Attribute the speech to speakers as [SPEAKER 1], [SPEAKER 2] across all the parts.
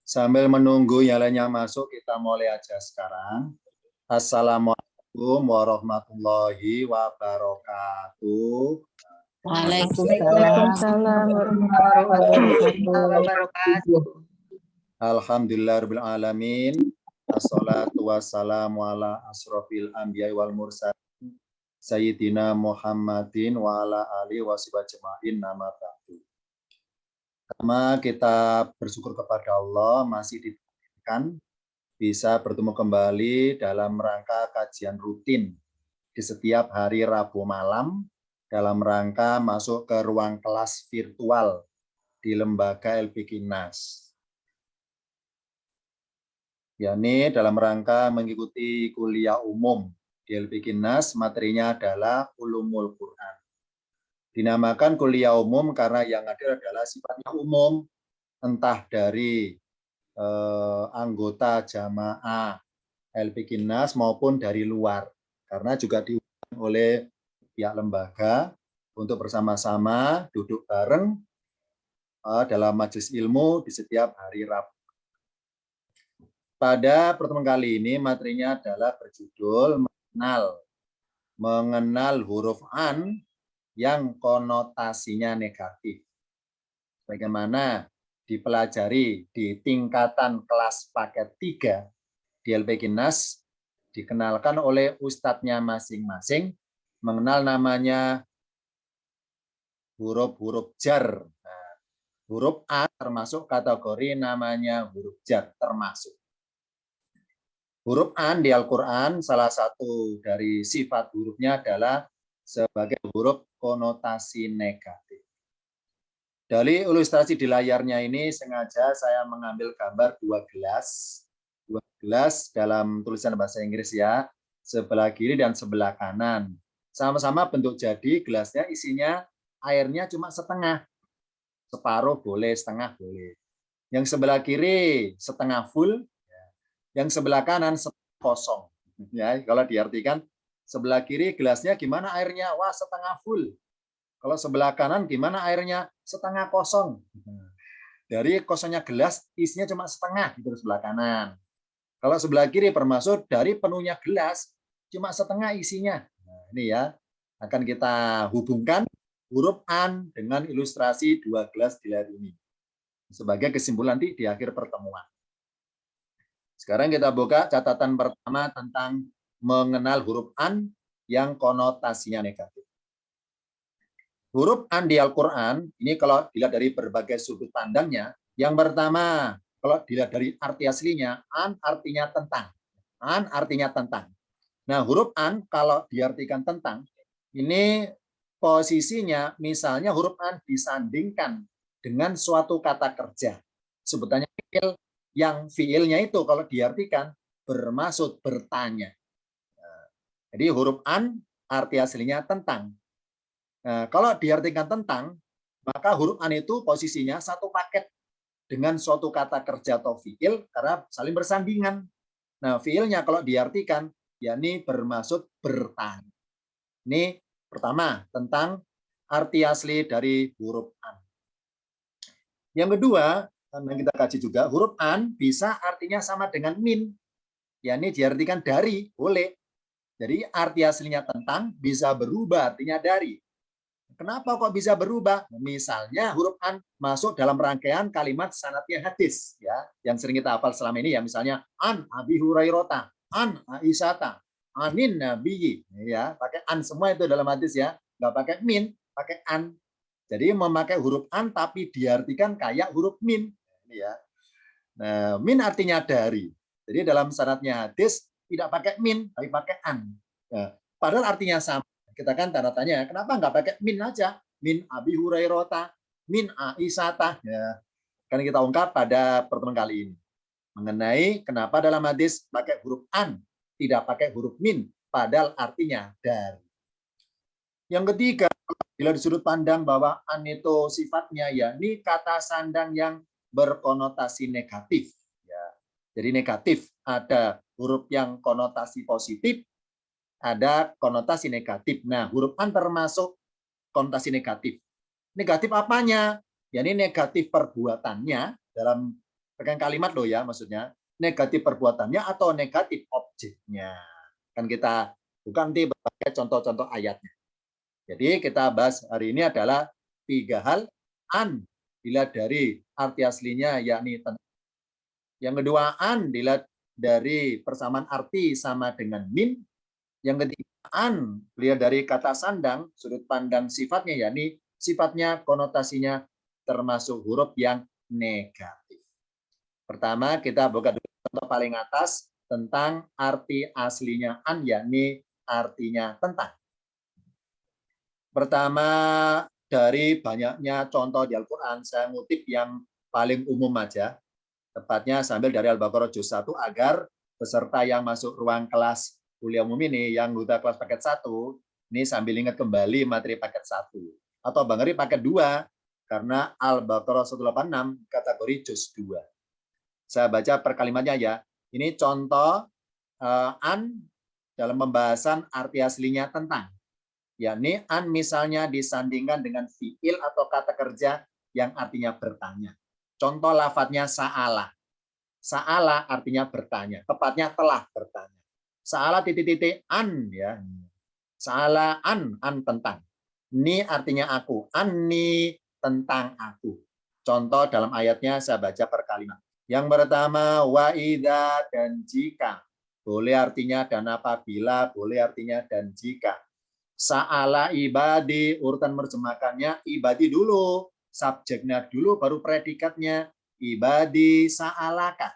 [SPEAKER 1] Sambil menunggu yang lainnya masuk, kita mulai aja sekarang. Assalamualaikum warahmatullahi wabarakatuh.
[SPEAKER 2] Waalaikumsalam warahmatullahi wabarakatuh.
[SPEAKER 1] Alhamdulillahirabbil alamin. Assalatu wassalamu ala asrofil anbiya'i wal mursalin Sayyidina Muhammadin wa ala alihi washabihi ajmain. Nama ba'du. Pertama, kita bersyukur kepada Allah masih diberikan bisa bertemu kembali dalam rangka kajian rutin di setiap hari Rabu malam dalam rangka masuk ke ruang kelas virtual di Lembaga LPKINAS. yakni dalam rangka mengikuti kuliah umum di LPKINAS, materinya adalah Ulumul Quran. Dinamakan kuliah umum karena yang hadir adalah sifatnya umum, entah dari anggota jamaah LPKINAS maupun dari luar, karena juga diundang oleh pihak lembaga untuk bersama-sama duduk bareng dalam majelis ilmu di setiap hari Rabu. Pada pertemuan kali ini materinya adalah berjudul mengenal huruf an yang konotasinya negatif. Bagaimana dipelajari di tingkatan kelas paket 3 di LPKINAS, dikenalkan oleh ustadznya masing-masing, mengenal namanya huruf-huruf jar. Nah, huruf A termasuk kategori namanya huruf jar termasuk. Huruf an di Al-Quran, salah satu dari sifat hurufnya adalah sebagai huruf konotasi negatif. Dari ilustrasi di layarnya ini sengaja saya mengambil gambar dua gelas dalam tulisan bahasa Inggris ya, sebelah kiri dan sebelah kanan. Sama-sama bentuk jadi, gelasnya isinya airnya cuma setengah. Separuh boleh, setengah boleh. Yang sebelah kiri setengah full, yang sebelah kanan kosong. Ya, kalau diartikan sebelah kiri gelasnya gimana airnya? Wah, setengah full. Kalau sebelah kanan gimana airnya? Setengah kosong. Dari kosongnya gelas isinya cuma setengah gitu sebelah kanan. Kalau sebelah kiri bermaksud dari penuhnya gelas cuma setengah isinya. Nah, ini ya akan kita hubungkan huruf an dengan ilustrasi dua gelas di layar ini sebagai kesimpulan di akhir pertemuan. Sekarang kita buka catatan pertama tentang mengenal huruf an yang konotasinya negatif. Huruf an di Al-Quran, ini kalau dilihat dari berbagai sudut pandangnya, yang pertama, kalau dilihat dari arti aslinya, an artinya tentang. An artinya tentang. Nah, huruf an kalau diartikan tentang, ini posisinya misalnya huruf an disandingkan dengan suatu kata kerja. Sebutannya fiil, yang fiilnya itu kalau diartikan bermaksud bertanya. Jadi huruf an arti aslinya tentang. Nah, kalau diartikan tentang, maka huruf an itu posisinya satu paket dengan suatu kata kerja atau fiil karena saling bersandingan. Nah, fiilnya kalau diartikan, yakni bermaksud bertanya. Ini pertama, tentang arti asli dari huruf an. Yang kedua, yang kita kaji juga, huruf an bisa artinya sama dengan min, yakni diartikan dari, boleh. Jadi arti aslinya tentang bisa berubah artinya dari. Kenapa kok bisa berubah? Misalnya huruf an masuk dalam rangkaian kalimat sanadnya hadis ya, yang sering kita hafal selama ini ya, misalnya an Abi Hurairah, an Aisyata, anin nabiyyi ya, pakai an semua itu dalam hadis ya, nggak pakai min, pakai an. Jadi memakai huruf an tapi diartikan kayak huruf min ya. Nah, min artinya dari. Jadi dalam sanadnya hadis tidak pakai min tapi pakai an. Nah, padahal artinya sama. Kita kan tanda tanya, kenapa nggak pakai min aja? Min Abi Hurairah, min Aisyah. Ya, kan kita ungkap pada pertemuan kali ini. Mengenai kenapa dalam hadis pakai huruf an, tidak pakai huruf min, padahal artinya dari. Yang ketiga, bila di sudut pandang bahwa an itu sifatnya yakni kata sandang yang berkonotasi negatif. Ya, jadi negatif, ada huruf yang konotasi positif, ada konotasi negatif. Nah, huruf an termasuk konotasi negatif. Negatif apanya? Ya, ini negatif perbuatannya dalam Rekan kalimat loh ya maksudnya. Negatif perbuatannya atau negatif objeknya. Kan kita bukan nanti berbagai contoh-contoh ayatnya. Jadi kita bahas hari ini adalah 3 hal. An dilihat dari arti aslinya yakni tentang. Yang kedua, an dilihat dari persamaan arti sama dengan min. Yang ketiga, an dilihat dari kata sandang, sudut pandang sifatnya, yakni sifatnya, konotasinya termasuk huruf yang negatif. Pertama, kita buka dulu contoh paling atas tentang arti aslinya an, yakni artinya tentang. Pertama, dari banyaknya contoh di Al-Quran, saya ngutip yang paling umum aja. Tepatnya sambil dari Al-Baqarah juz 1 agar peserta yang masuk ruang kelas kuliah umum ini, yang anggota kelas paket 1, ini sambil ingat kembali materi paket 1. Atau Bang Eri paket 2, karena Al-Baqarah 186 kategori juz 2. Saya baca per kalimatnya ya. Ini contoh an dalam pembahasan arti aslinya tentang. Yakni an misalnya disandingkan dengan fiil atau kata kerja yang artinya bertanya. Contoh lafadznya sa'ala. Sa'ala artinya bertanya. Tepatnya telah bertanya. Sa'ala titik-titik an ya. Sa'ala an tentang. Ni artinya aku. Anni tentang aku. Contoh dalam ayatnya saya baca per kalimat. Yang pertama wa idza dan jika. Boleh artinya dan apabila, boleh artinya dan jika. Sa'ala ibadi, urutan menerjemahkannya ibadi dulu. Subjeknya dulu baru predikatnya. Ibadi sa'alaka.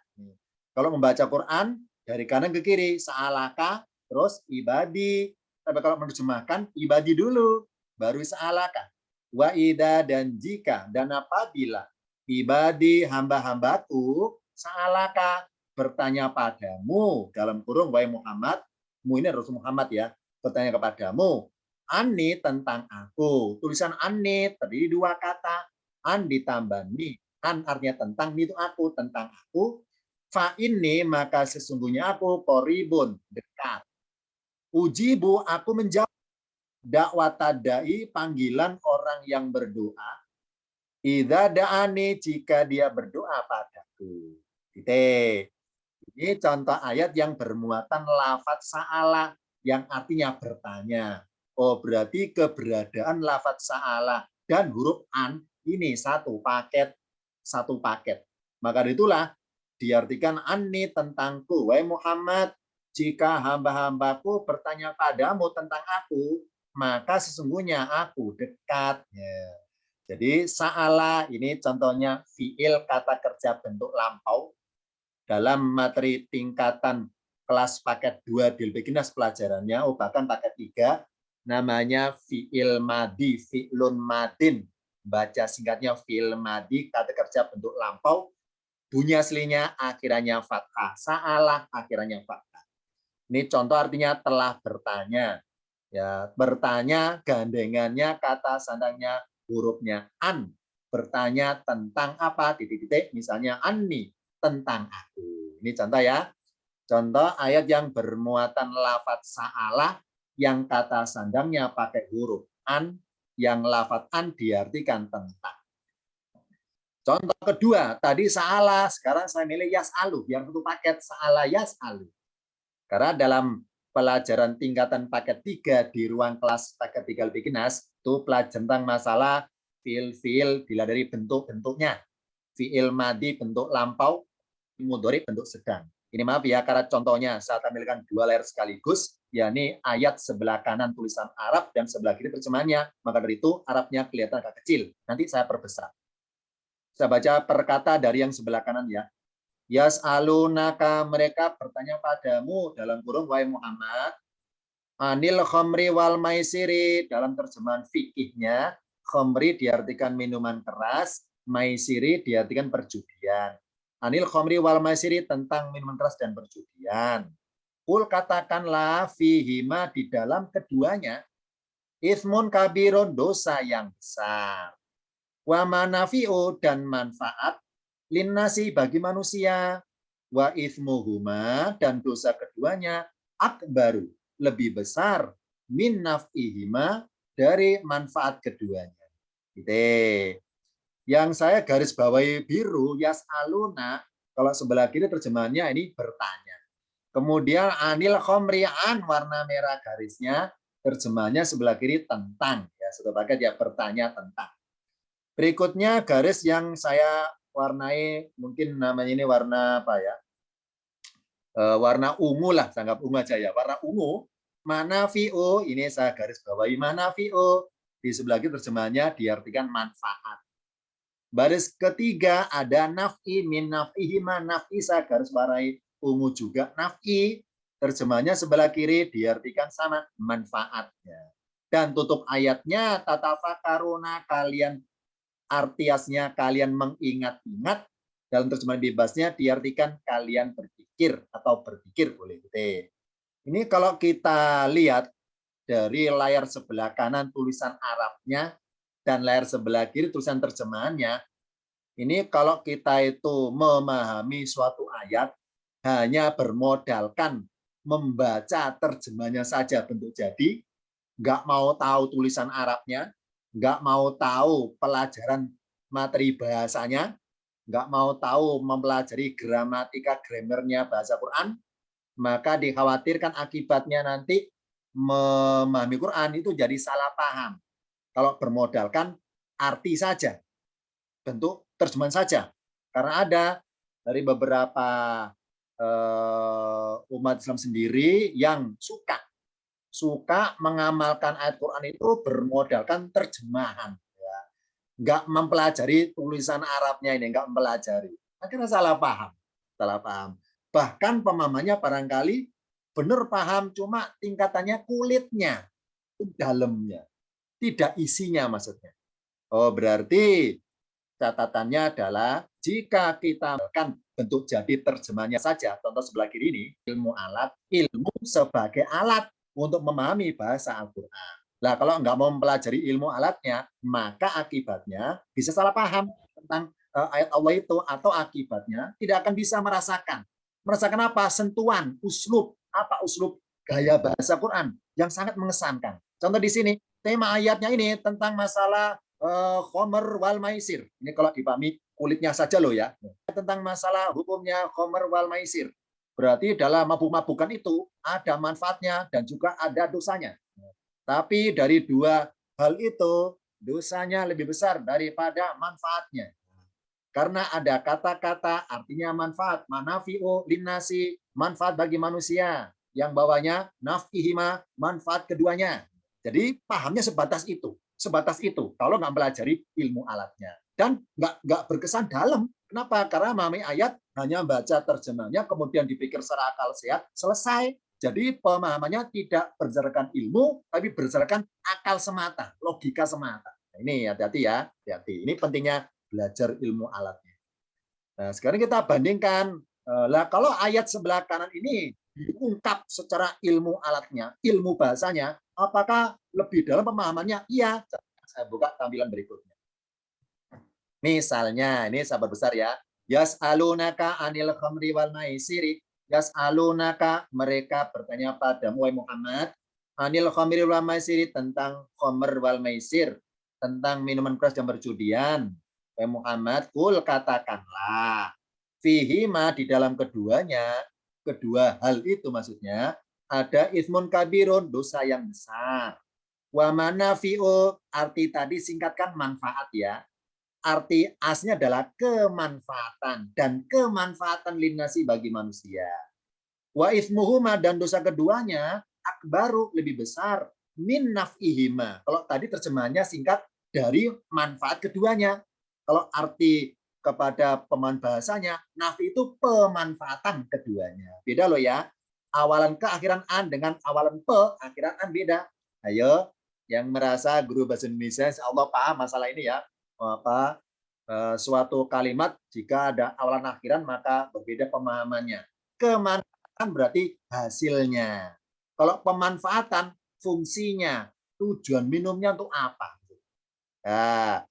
[SPEAKER 1] Kalau membaca Quran dari kanan ke kiri sa'alaka terus ibadi. Tapi kalau menerjemahkan ibadi dulu baru sa'alaka. Wa idza dan jika dan apabila ibadi hamba-hambaku sa'alaka bertanya padamu dalam kurung wahai Muhammad, mu ini Rasul Muhammad ya, bertanya kepadamu ani tentang aku. Tulisan ani terdiri 2 kata. An ditambah ni. An artinya tentang, ni itu aku, tentang aku. Fa ini maka sesungguhnya aku koribun, dekat. Ujibu aku menjawab. Dakwata da'i panggilan orang yang berdoa. Idza da'ani jika dia berdoa padaku. Titik. Ini contoh ayat yang bermuatan lafadz sa'ala yang artinya bertanya. Oh, berarti keberadaan lafadz sa'ala dan huruf an ini satu paket. Maka itulah diartikan anni tentangku. Wahai Muhammad, jika hamba-hambaku bertanya padamu tentang aku, maka sesungguhnya aku dekat. Ya. Jadi sa'ala ini contohnya fiil kata kerja bentuk lampau. Dalam materi tingkatan kelas paket 2 di Beginas pelajarannya, bahkan paket 3, namanya fi'il madi, fi'lun madin. Baca singkatnya fi'il madi, kata kerja bentuk lampau. Bunyi aslinya akhirannya fathah. Sa'alah akhirannya fathah. Ini contoh artinya telah bertanya. Ya, bertanya gandengannya kata sandangnya hurufnya an. Bertanya tentang apa? Titik-titik misalnya anni, tentang aku. Ini contoh ya. Contoh ayat yang bermuatan lafadz sa'alah yang kata sandangnya pakai huruf an, yang lafadz an diartikan tentang. Contoh kedua, tadi sa'alah, sekarang saya milih yas'alu, yang satu paket sa'alah yas'alu. Karena dalam pelajaran tingkatan paket 3 di ruang kelas paket 3 Beginas, itu pelajaran tentang masalah fiil-fiil dilihat dari bentuk-bentuknya. Fiil madi bentuk lampau, mudhari bentuk sedang. Ini maaf ya, karena contohnya saya tampilkan 2 layar sekaligus, yakni ayat sebelah kanan tulisan Arab dan sebelah kiri terjemahannya. Maka dari itu Arabnya kelihatan agak kecil. Nanti saya perbesar. Saya baca perkata dari yang sebelah kanan ya. Yas'alunaka mereka bertanya padamu dalam kurung wahai Muhammad. Anil khamri wal maisiri dalam terjemahan fikihnya. Khamri diartikan minuman keras, maisiri diartikan perjudian. Anil khamri wal maisiri tentang minuman keras dan perjudian. Kul katakanlah fihima di dalam keduanya. Ithmun kabirun dosa yang besar. Wa manafi'u dan manfaat. Linnasi bagi manusia. Wa ithmuhuma dan dosa keduanya. Akbaru lebih besar. Min naf'ihima dari manfaat keduanya. Gitu. Yang saya garis bawahi biru, yas'aluna, Kalau sebelah kiri terjemahannya ini bertanya. Kemudian anil khomri'an warna merah garisnya terjemahannya sebelah kiri tentang ya sebagai dia bertanya tentang. Berikutnya garis yang saya warnai mungkin namanya ini warna apa ya? Warna ungu lah, anggap ungu aja ya. Warna ungu, manafi'u, ini saya garis bawahi manafi'u. Di sebelah kiri terjemahannya diartikan manfaat. Baris ketiga ada naf'i min naf'ihi naf'i saya garis bawahi ungu juga naf'i terjemahnya sebelah kiri diartikan sama manfaatnya. Dan tutup ayatnya tatafakaruna kalian artiasnya kalian mengingat-ingat dalam terjemahan bebasnya diartikan kalian berpikir atau berpikir boleh. Ini kalau kita lihat dari layar sebelah kanan tulisan Arabnya dan layar sebelah kiri tulisan terjemahannya, ini kalau kita itu memahami suatu ayat hanya bermodalkan membaca terjemahnya saja bentuk jadi, nggak mau tahu tulisan Arabnya, nggak mau tahu pelajaran materi bahasanya, nggak mau tahu mempelajari gramatika grammarnya bahasa Quran, maka dikhawatirkan akibatnya nanti memahami Quran itu jadi salah paham. Kalau bermodalkan arti saja, bentuk terjemahan saja. Karena ada dari beberapa umat Islam sendiri yang suka mengamalkan ayat Quran itu bermodalkan terjemahan. Ya. Nggak mempelajari tulisan Arabnya ini, nggak mempelajari. Akhirnya salah paham. Salah paham. Bahkan pemahamannya barangkali benar paham, cuma tingkatannya kulitnya, dalamnya. Tidak isinya maksudnya. Oh, berarti catatannya adalah jika kita kan bentuk jadi terjemahnya saja, contoh sebelah kiri ini, ilmu sebagai alat untuk memahami bahasa Al-Quran. Nah, kalau nggak mau mempelajari ilmu alatnya, maka akibatnya bisa salah paham tentang ayat Allah itu, atau akibatnya tidak akan bisa merasakan. Merasakan apa? Sentuhan, uslub. Apa uslub? Gaya bahasa Quran yang sangat mengesankan. Contoh di sini, tema ayatnya ini tentang masalah khomer wal maisir. Ini kalau dipahami kulitnya saja loh ya. Tentang masalah hukumnya khomer wal maisir. Berarti dalam mabuk-mabukan itu ada manfaatnya dan juga ada dosanya. Tapi dari dua hal itu, dosanya lebih besar daripada manfaatnya. Karena ada kata-kata artinya manfaat, manafi'u linnasi, manfaat bagi manusia. Yang bawahnya naf'ihima, manfaat keduanya. Jadi pahamnya sebatas itu. Sebatas itu kalau nggak pelajari ilmu alatnya. Dan nggak berkesan dalam. Kenapa? Karena memahami ayat hanya baca terjemahnya, kemudian dipikir secara akal sehat, selesai. Jadi pemahamannya tidak berdasarkan ilmu, tapi berdasarkan akal semata, logika semata. Nah, ini hati-hati ya, hati-hati. Ini pentingnya belajar ilmu alatnya. Nah, sekarang kita bandingkan. Lah kalau ayat sebelah kanan ini diungkap secara ilmu alatnya, ilmu bahasanya, apakah lebih dalam pemahamannya? Iya. Saya buka tampilan berikutnya. Misalnya, ini sahabat besar ya. Yas'alunaka anil khamri wal maisiri. Yas'alunaka, mereka bertanya padamu, wahai Muhammad, anil khamri wal maisiri, tentang khamr wal maisir, tentang minuman keras dan perjudian. Wahai Muhammad, kul katakanlah, fihima di dalam keduanya, kedua hal itu maksudnya, ada ismun kabirun, dosa yang besar. Wa manafi'u, arti tadi singkatkan manfaat ya. Arti asnya adalah kemanfaatan, dan kemanfaatan linnasi bagi manusia. Wa ismuhuma, dan dosa keduanya akbaru, lebih besar, min naf'ihima. Kalau tadi terjemahannya singkat dari manfaat keduanya. Kalau arti kepada pemahaman bahasanya, nafi itu pemanfaatan keduanya. Beda loh ya. Awalan ke akhiran an dengan awalan pe akhiran an beda. Ayo, yang merasa guru bahasa Indonesia, insya Allah paham masalah ini ya. Apa suatu kalimat jika ada awalan akhiran maka berbeda pemahamannya. Kemanfaatan berarti hasilnya. Kalau pemanfaatan fungsinya, tujuan minumnya untuk apa? Nah,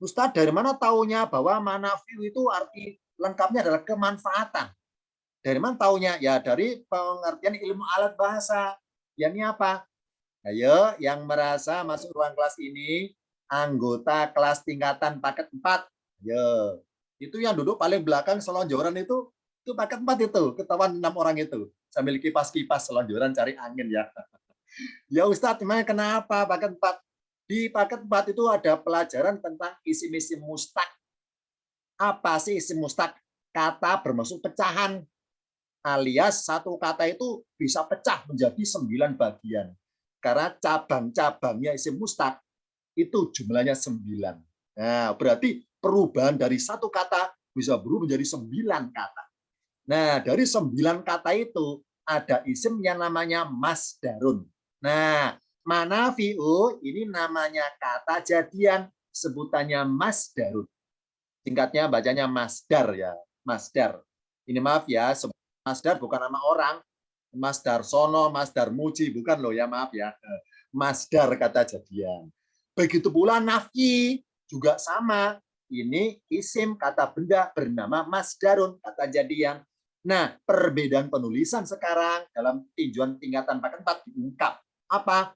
[SPEAKER 1] Ustadz dari mana taunya bahwa manafiu itu arti lengkapnya adalah kemanfaatan? Dari mana taunya? Ya dari pengertian ilmu alat bahasa. Ya ini apa? Ayo yang merasa masuk ruang kelas ini anggota kelas tingkatan paket 4. Ayo. Itu yang duduk paling belakang selonjoran itu paket 4 itu, ketahuan 6 orang itu. Sambil kipas-kipas selonjoran cari angin ya. Ya Ustadz, emang kenapa paket 4? Di paket 4 itu ada pelajaran tentang isim-isim mustaq. Apa sih isim mustaq? Kata bermaksud pecahan, alias satu kata itu bisa pecah menjadi 9 bagian. Karena cabang-cabangnya isim mustaq itu jumlahnya 9. Nah, berarti perubahan dari satu kata bisa berubah menjadi 9 kata. Nah, dari 9 kata itu ada isim yang namanya masdarun. Nah, manafi'u ini namanya kata jadian, sebutannya masdarun. Singkatnya bacanya masdar ya, masdar. Ini maaf ya, masdar bukan nama orang. Masdar Sono, Masdar Muji, bukan loh ya, maaf ya. Masdar kata jadian. Begitu pula naf'i juga sama. Ini isim kata benda bernama masdarun kata jadian. Nah, perbedaan penulisan sekarang dalam tinjauan tingkatan paket 4 diungkap. Apa?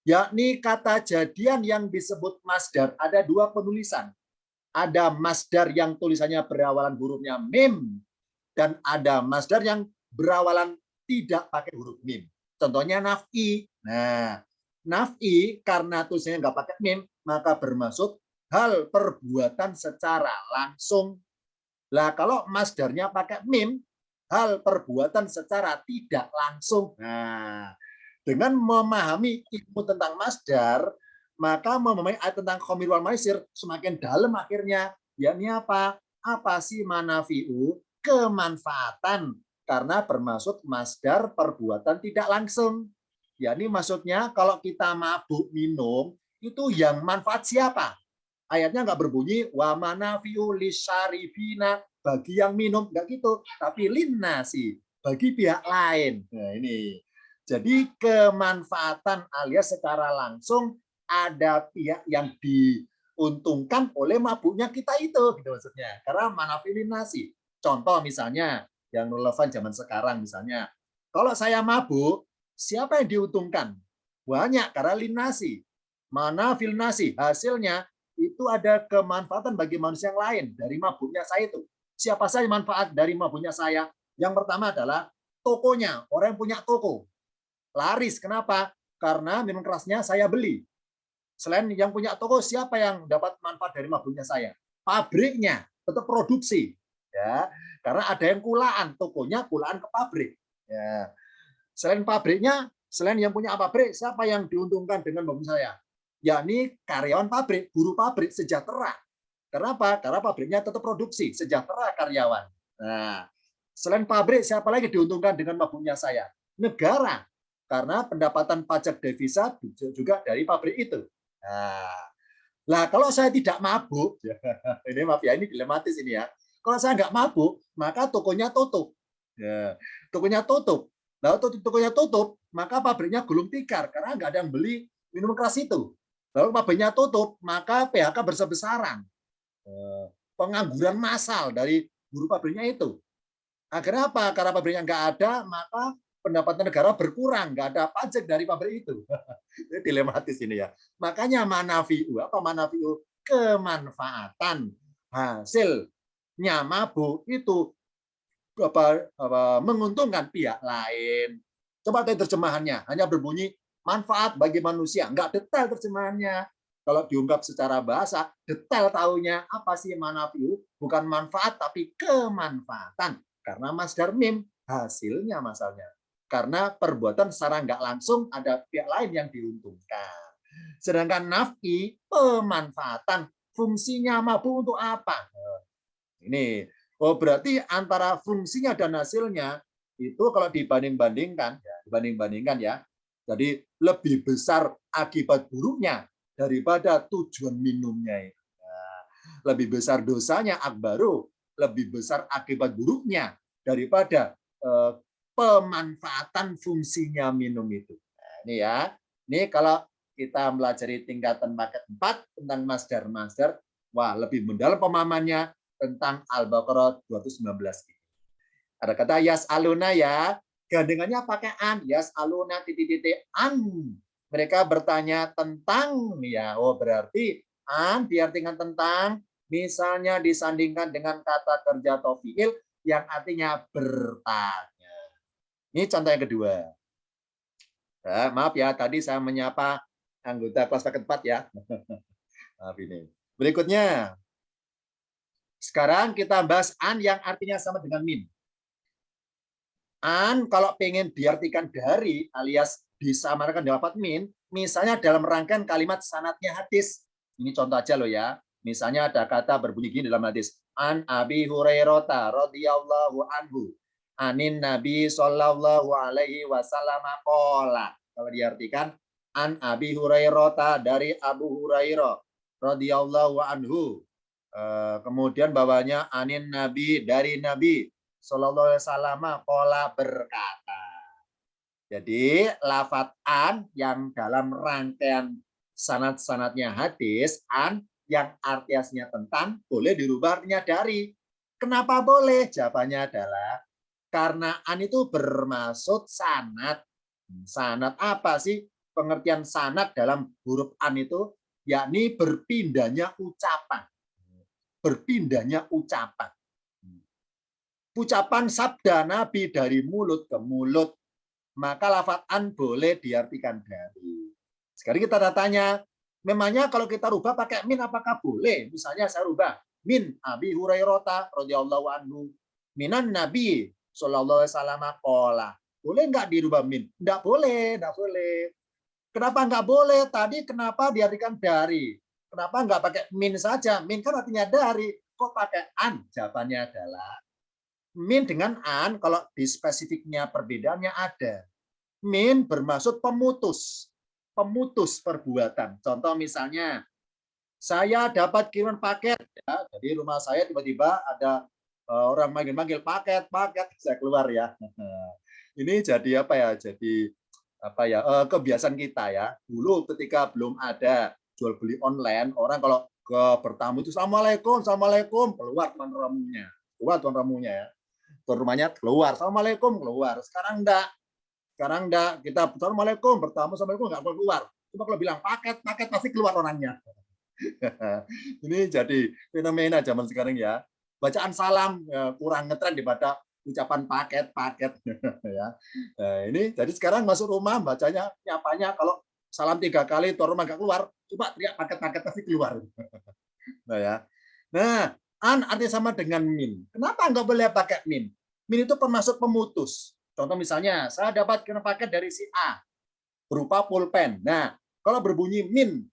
[SPEAKER 1] Yakni kata jadian yang disebut masdar ada 2 penulisan. Ada masdar yang tulisannya berawalan hurufnya mim dan ada masdar yang berawalan tidak pakai huruf mim. Contohnya naf'i. Nah, naf'i karena tulisannya nggak pakai mim, maka bermaksud hal perbuatan secara langsung. Lah kalau masdarnya pakai mim, hal perbuatan secara tidak langsung. Nah, dengan memahami ilmu tentang masdar, maka memahami ayat tentang khamir wal maisir semakin dalam akhirnya. Yakni apa? Apa sih manafi'u? Kemanfaatan. Karena bermaksud masdar perbuatan tidak langsung. Yakni maksudnya kalau kita mabuk minum, itu yang manfaat siapa? Ayatnya nggak berbunyi wa manafi'u lisyaribina bagi yang minum, nggak gitu, tapi linnasi bagi pihak lain. Nah, ini. Jadi kemanfaatan alias secara langsung ada pihak yang diuntungkan oleh mabuknya kita itu, gitu maksudnya. Karena manafi'u linnasi. Contoh misalnya yang relevan zaman sekarang misalnya, kalau saya mabuk, siapa yang diuntungkan? Banyak karena linnasi. Manafi'u linnasi hasilnya itu ada kemanfaatan bagi manusia yang lain dari mabuknya saya itu. Siapa saja manfaat dari mabuknya saya? Yang pertama adalah tokonya, orang yang punya toko. Laris, kenapa? Karena minum kerasnya saya beli. Selain yang punya toko, siapa yang dapat manfaat dari mabuknya saya? Pabriknya, tetap produksi. Ya, karena ada yang kulaan, tokonya kulaan ke pabrik. Ya. Selain pabriknya, selain yang punya pabrik, siapa yang diuntungkan dengan mabuk saya? Yakni karyawan pabrik, buruh pabrik sejahtera. Kenapa? Karena pabriknya tetap produksi, sejahtera karyawan. Nah, selain pabrik, siapa lagi diuntungkan dengan mabuknya saya? Negara, karena pendapatan pajak devisa juga dari pabrik itu. Nah, kalau saya tidak mabuk, ini maaf ya, ini dilematis ini ya. Kalau saya nggak mabuk, maka tokonya tutup. Ya, tokonya tutup. Lalu tokonya tutup, maka pabriknya gulung tikar karena nggak ada yang beli minuman keras itu. Lalu pabriknya tutup, maka PHK besar-besaran. Pengangguran massal dari buruh pabriknya itu. Akhirnya apa? Karena pabriknya nggak ada, maka pendapatan negara berkurang, nggak ada pajak dari pabrik itu. Ini dilematis ini ya. Makanya manafi'u, apa manafi'u? Kemanfaatan hasilnya mabuk itu menguntungkan pihak lain. Coba tadi terjemahannya, hanya berbunyi manfaat bagi manusia, nggak detail terjemahannya. Kalau diungkap secara bahasa, detail taunya apa sih manafi'u? Bukan manfaat, tapi kemanfaatan. Karena masdar mim, hasilnya masalahnya. Karena perbuatan secara nggak langsung ada pihak lain yang diuntungkan. Sedangkan naf'i, pemanfaatan. Fungsinya mabuk untuk apa? Ini. Oh, berarti antara fungsinya dan hasilnya itu kalau dibanding-bandingkan ya. Jadi lebih besar akibat buruknya daripada tujuan minumnya itu. Nah, lebih besar dosanya akbaru, lebih besar akibat buruknya daripada pemanfaatan fungsinya minum itu. Nah, ini ya. Ini kalau kita mempelajari tingkatan paket 4 tentang masdar-masdar, wah lebih mendalam pemahamannya tentang Al-Baqarah 219 ini. Ada kata yas aluna ya, gandengannya pakai an, yas aluna titik-titik an. Mereka bertanya tentang ya, oh berarti an diartikan tentang Misalnya disandingkan dengan kata kerja atau fiil yang artinya bertanya. Ini contoh yang kedua. Nah, maaf ya, tadi saya menyapa anggota kelas paket 4 ya. Maaf ini. Berikutnya, sekarang kita bahas an yang artinya sama dengan min. An kalau pengen diartikan dari alias disamarkan dengan lafaz min, misalnya dalam rangkaian kalimat sanadnya hadis. Ini contoh aja loh ya. Misalnya ada kata berbunyi gini dalam hadis. An Abi Hurairah radhiyallahu anhu. Anin Nabi sallallahu alaihi wasallam qala. Kalau diartikan an Abi Hurairah dari Abu Hurairah radhiyallahu anhu. Kemudian bawahnya anin Nabi dari Nabi sallallahu alaihi wasallam qala berkata. Jadi lafadz an yang dalam rangkaian sanad-sanadnya hadis, an yang artinya tentang, boleh dirubah artinya dari. Kenapa boleh? Jawabannya adalah karena an itu bermaksud sanad. Sanad apa sih? Pengertian sanad dalam huruf an itu yakni berpindahnya ucapan. Berpindahnya ucapan. Ucapan sabda Nabi dari mulut ke mulut, maka lafadz an boleh diartikan dari. Sekarang kita tanya, memangnya kalau kita rubah pakai min apakah boleh? Misalnya saya rubah min Abi Hurairah radhiyallahu anhu minan Nabi sallallahu alaihi wasallam qala. Boleh nggak dirubah min? Nggak boleh, nggak boleh. Kenapa nggak boleh? Tadi kenapa diartikan dari? Kenapa nggak pakai min saja? Min kan artinya dari. Kok pakai an? Jawabannya adalah min dengan an, kalau di spesifiknya perbedaannya ada. Min bermaksud pemutus. Pemutus perbuatan. Contoh misalnya, saya dapat kiriman paket. Ya, jadi rumah saya tiba-tiba ada orang manggil-manggil paket, saya keluar ya. Ini jadi apa ya? Jadi apa ya? Kebiasaan kita ya. Dulu ketika belum ada jual beli online, orang kalau ke bertamu itu assalamualaikum, assalamualaikum, keluar tuan ramunya, ya. Tuan rumahnya keluar, assalamualaikum, keluar. Sekarang enggak. Kita assalamualaikum, bertamu assalamualaikum enggak keluar. Cuma kalau bilang paket pasti keluar orangnya. Ini jadi fenomena zaman sekarang ya. Bacaan salam kurang ngetren daripada ucapan paket ya. Nah, ini jadi sekarang masuk rumah bacanya nyapanya kalau salam 3 kali tuan rumah enggak keluar, coba teriak paket pasti keluar. Nah ya. Nah, an artinya sama dengan min. Kenapa enggak boleh pakai min? Min itu termasuk pemutus. Contoh misalnya, saya dapat kiriman paket dari si A berupa pulpen. Nah, kalau berbunyi min,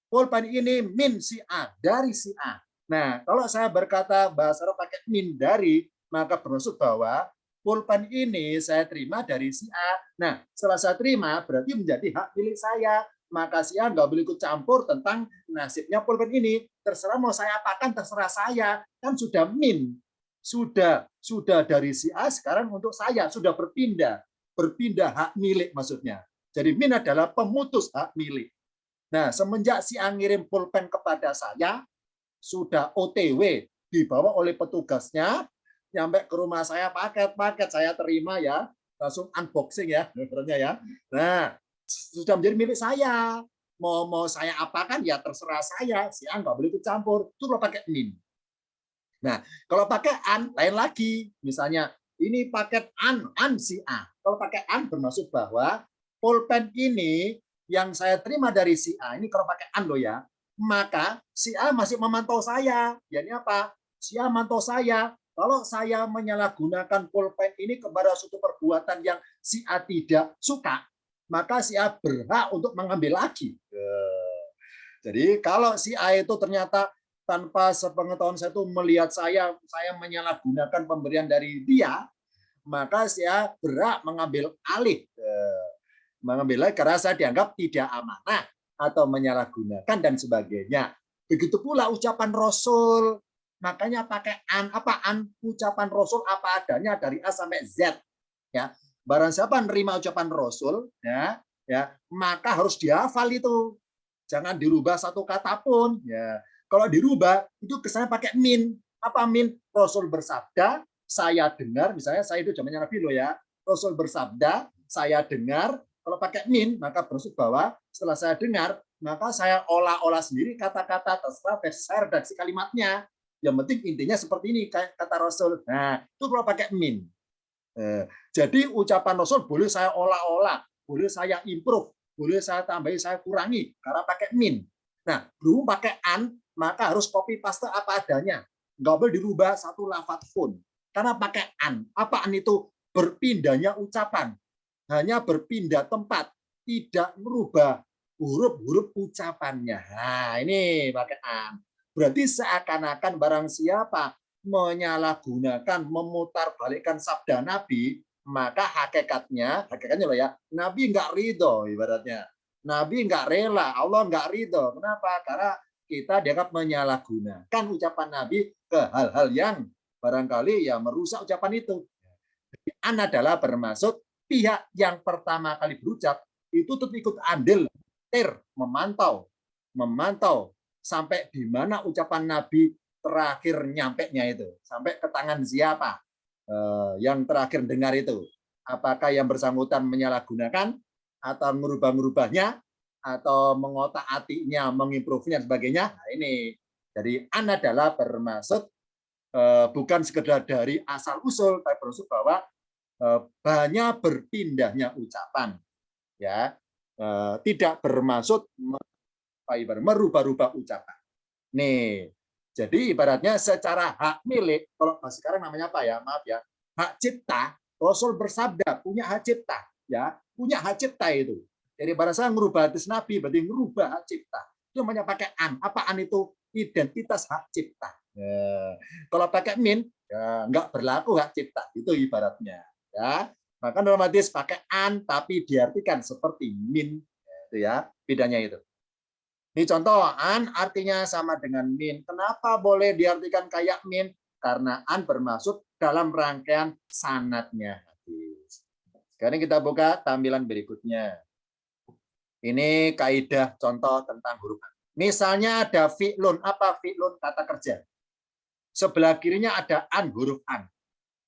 [SPEAKER 1] pulpen ini min si A, dari si A. Nah, kalau saya berkata bahasa Arab pakai min dari, maka bermaksud bahwa pulpen ini saya terima dari si A. Nah, setelah saya terima, berarti menjadi hak milik saya. Maka si A nggak boleh ikut campur tentang nasibnya pulpen ini. Terserah mau saya apakan, terserah saya. Kan sudah min. Sudah dari si A, sekarang untuk saya. Sudah berpindah hak milik maksudnya. Jadi min adalah pemutus hak milik. Nah, semenjak si A ngirim pulpen kepada saya, sudah OTW dibawa oleh petugasnya, nyampe ke rumah saya paket saya terima ya, langsung unboxing ya, ya. Nah, sudah menjadi milik saya. Mau saya apakan ya terserah saya. Si A nggak boleh ikut campur. Itu kalau pakai min. Nah, kalau pakai an lain lagi. Misalnya ini paket an si A. Kalau pakai an bermaksud bahwa pulpen ini yang saya terima dari si A, ini kalau pakai an loh ya, maka si A masih memantau saya. Yani apa? Si A memantau saya. Kalau saya menyalahgunakan pulpen ini kepada suatu perbuatan yang si A tidak suka, maka si A berhak untuk mengambil lagi. Jadi kalau si A itu ternyata tanpa sepengetahuan saya itu melihat saya menyalahgunakan pemberian dari dia, maka saya berhak mengambil alih. Karena saya dianggap tidak amanah atau menyalahgunakan dan sebagainya. Begitu pula ucapan Rasul. Makanya pakai an ucapan Rasul apa adanya dari A sampai Z. Ya, barang siapa menerima ucapan Rasul, ya, maka harus dihafal itu. Jangan dirubah satu kata pun. Ya, kalau dirubah itu kesannya pakai min. Apa min? Rasul bersabda, saya dengar. Misalnya saya itu zamannya Nabi loh ya. Rasul bersabda, saya dengar Kalau pakai min, maka bermaksud bahwa setelah saya dengar, maka saya olah-olah sendiri kata-kata terserah redaksi kalimatnya. Yang penting intinya seperti ini, kata Rasul. Nah, itu kalau pakai min. Jadi ucapan Rasul boleh saya olah-olah, boleh saya improve, boleh saya tambahi, saya kurangi, karena pakai min. Nah, belum pakai an, maka harus copy paste apa adanya. Nggak boleh dirubah satu lafadz pun. Karena pakai an. Apa an itu? Berpindahnya ucapan. Hanya berpindah tempat, tidak merubah huruf-huruf ucapannya. Nah, ini pakai an. Berarti seakan-akan barang siapa menyalahgunakan, memutarbalikkan sabda Nabi, maka hakikatnya loh ya, Nabi nggak ridho ibaratnya. Nabi nggak rela, Allah nggak ridho. Kenapa? Karena kita dianggap menyalahgunakan ucapan Nabi ke hal-hal yang barangkali ya merusak ucapan itu. An adalah bermaksud pihak yang pertama kali berucap itu tetap ikut andil, memantau sampai di mana ucapan Nabi terakhir nyampe-nya itu, sampai ke tangan siapa yang terakhir dengar itu. Apakah yang bersangkutan menyalahgunakan atau merubah-merubahnya atau mengotak-atiknya, mengimprove-nya dan sebagainya. Nah, ini. Jadi an adalah bermaksud bukan sekedar dari asal usul, tapi bermaksud bahwa banyak berpindahnya ucapan, ya, tidak bermaksud merubah-rubah ucapan. Nih, jadi ibaratnya secara hak milik, kalau sekarang namanya apa ya, maaf ya, hak cipta. Rasul bersabda punya hak cipta, ya, punya hak cipta itu. Jadi pada saya merubah hadis Nabi berarti merubah hak cipta. Itu namanya pakai an. Apa an itu? Identitas hak cipta. Ya. Kalau pakai min, ya nggak berlaku hak cipta. Itu ibaratnya. Ya, maka dalam hadis pakai an tapi diartikan seperti min, itu ya, bedanya itu. Ini contoh, an artinya sama dengan min. Kenapa boleh diartikan kayak min? Karena an bermaksud dalam rangkaian sanadnya hadis. Sekarang kita buka tampilan berikutnya. Ini kaidah contoh tentang huruf an. Misalnya ada fi'lun. Apa fi'lun? Kata kerja. Sebelah kirinya ada an, huruf an.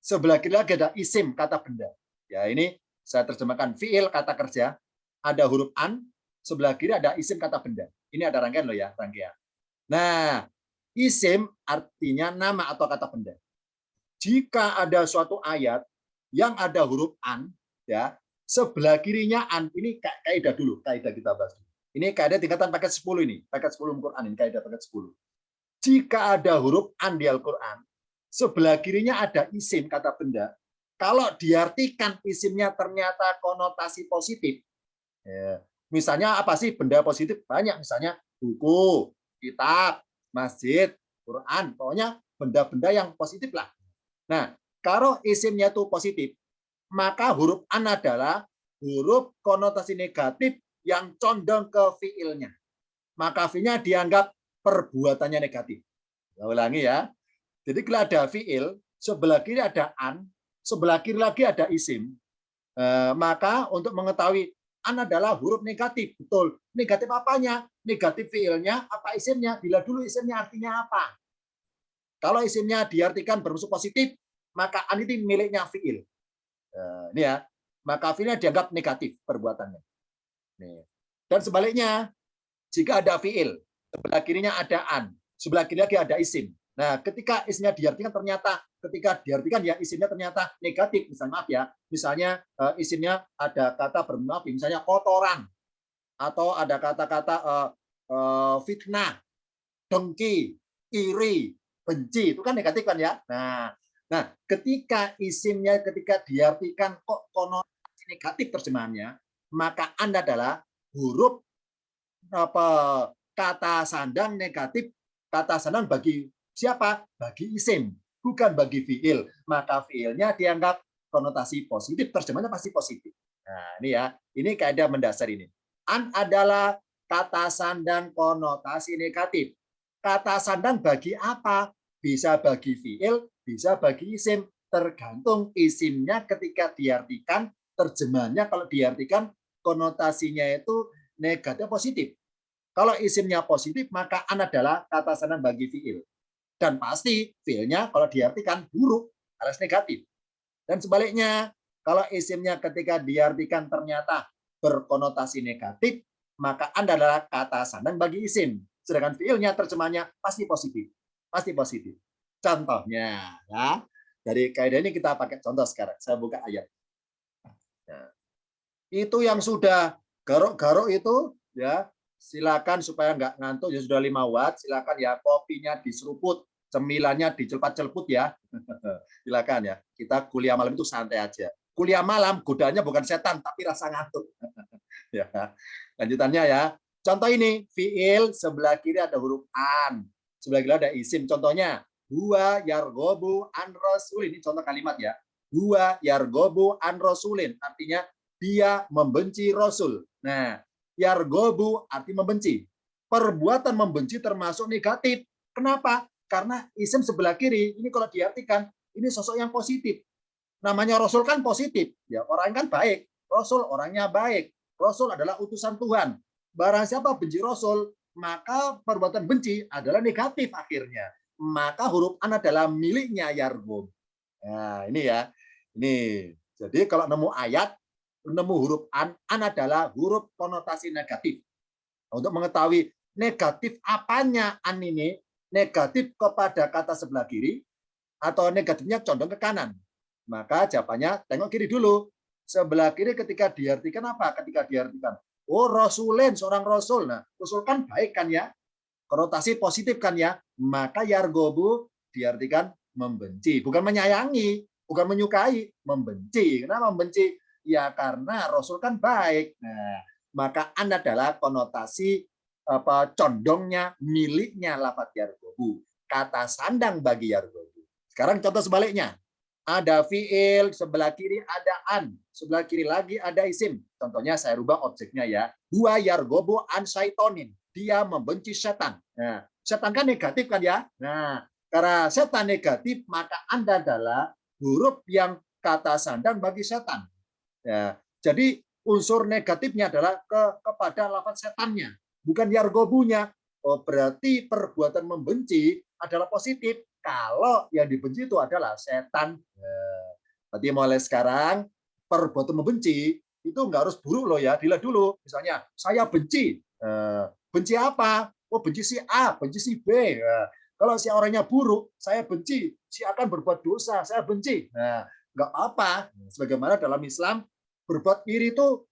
[SPEAKER 1] Sebelah kiri lagi ada isim, kata benda. Ya, ini saya terjemahkan fi'il, kata kerja. Ada huruf an, sebelah kiri ada isim, kata benda. Ini ada rangkaian loh ya, rangkaian. Nah, isim artinya nama atau kata benda. Jika ada suatu ayat yang ada huruf an, ya, sebelah kirinya an, ini kaidah dulu, kaidah kita bahas. Ini kaidah tingkatan paket 10 ini, paket 10 Quran ini, kaidah paket 10. Jika ada huruf an di Al-Quran, sebelah kirinya ada isim, kata benda. Kalau diartikan isimnya ternyata konotasi positif, ya, misalnya apa sih benda positif? Banyak, misalnya buku, kitab, masjid, Quran, pokoknya benda-benda yang positif lah. Nah, kalau isimnya itu positif, maka huruf an adalah huruf konotasi negatif yang condong ke fiilnya. Maka fiilnya dianggap perbuatannya negatif. Saya ulangi ya. Jadi kalau ada fiil, sebelah kiri ada an, sebelah kiri lagi ada isim. Maka untuk mengetahui an adalah huruf negatif, betul. Negatif apanya? Negatif fiilnya, apa isimnya? Bila dulu isimnya artinya apa? Kalau isimnya diartikan bermaksud positif, maka an itu miliknya fiil. Ini ya, maka fiilnya dianggap negatif perbuatannya. Dan sebaliknya, jika ada fiil, sebelah kirinya ada an, sebelah kiri lagi ada isim. Nah, ketika isimnya diartikan ternyata, ketika diartikan ya isimnya ternyata negatif, misalnya maaf ya, misalnya isimnya ada kata bermunafi, misalnya kotoran, atau ada kata-kata fitnah, dengki, iri, benci, itu kan negatif kan ya. Nah, ketika isimnya ketika diartikan kok konotasi negatif terjemahannya, maka an adalah huruf apa kata sandang negatif, kata sandang bagi siapa? Bagi isim, bukan bagi fiil. Maka fiilnya dianggap konotasi positif, terjemahnya pasti positif. Nah, ini ya, ini kaidah mendasar ini. An adalah kata sandang konotasi negatif. Kata sandang bagi apa? Bisa bagi fiil, bisa bagi isim, tergantung isimnya ketika diartikan, terjemahnya kalau diartikan konotasinya itu negatif positif. Kalau isimnya positif, maka an adalah kata sandang bagi fiil. Dan pasti fiilnya kalau diartikan buruk alias negatif. Dan sebaliknya, kalau isimnya ketika diartikan ternyata berkonotasi negatif, maka Anda adalah kata sandang bagi isim. Sedangkan fiilnya terjemahnya pasti positif. Pasti positif. Contohnya, ya. Dari kaidah ini kita pakai contoh sekarang. Saya buka ayat. Nah, itu yang sudah garuk-garuk itu, ya silakan supaya nggak ngantuk, ya sudah 5 watt, silakan ya kopinya diseruput, cemilannya dicelpat-celput ya. Silakan ya. Kita kuliah malam itu santai aja. Kuliah malam godaannya bukan setan tapi rasa ngantuk. Ya. Lanjutannya ya. Contoh ini, fiil sebelah kiri ada huruf an, sebelah kiri ada isim. Contohnya, huwa yargobu an rasul. Ini contoh kalimat ya. Huwa yargobu an rasulin. Artinya dia membenci rasul. Nah, yargobu arti membenci. Perbuatan membenci termasuk negatif. Kenapa? Karena isim sebelah kiri ini kalau diartikan ini sosok yang positif. Namanya Rasul kan positif, ya orang kan baik. Rasul orangnya baik. Rasul adalah utusan Tuhan. Barang siapa benci Rasul, maka perbuatan benci adalah negatif akhirnya. Maka huruf an adalah miliknya Yargub. Nah, ini ya. Ini. Jadi kalau nemu ayat, nemu huruf an adalah huruf konotasi negatif. Untuk mengetahui negatif apanya an ini, negatif kepada kata sebelah kiri, atau negatifnya condong ke kanan. Maka jawabannya tengok kiri dulu. Sebelah kiri ketika diartikan apa? Ketika diartikan, oh Rasulin, seorang Rasul. Nah, Rasul kan baik kan ya? Konotasi positif kan ya? Maka yargobu diartikan membenci. Bukan menyayangi, bukan menyukai, membenci. Kenapa membenci? Ya karena Rasul kan baik. Nah, maka an adalah konotasi condongnya, miliknya lafaz yargobu. Kata sandang bagi yargobu. Sekarang contoh sebaliknya. Ada fiil, sebelah kiri ada an, sebelah kiri lagi ada isim. Contohnya saya rubah objeknya ya. Huwa yargobu an syaitonin. Dia membenci setan. Nah, setan kan negatif kan ya. Nah, karena setan negatif, maka Anda adalah huruf yang kata sandang bagi setan. Ya, jadi unsur negatifnya adalah kepada lafaz setannya, bukan yargobunya. Oh, berarti perbuatan membenci adalah positif kalau yang dibenci itu adalah setan. Berarti mulai sekarang perbuatan membenci itu nggak harus buruk loh ya. Dilihat dulu, misalnya saya benci, benci apa? Oh benci si A, benci si B. Kalau si orangnya buruk, saya benci. Si akan berbuat dosa, saya benci. Nah, nggak apa-apa. Sebagaimana dalam Islam berbuat iri itu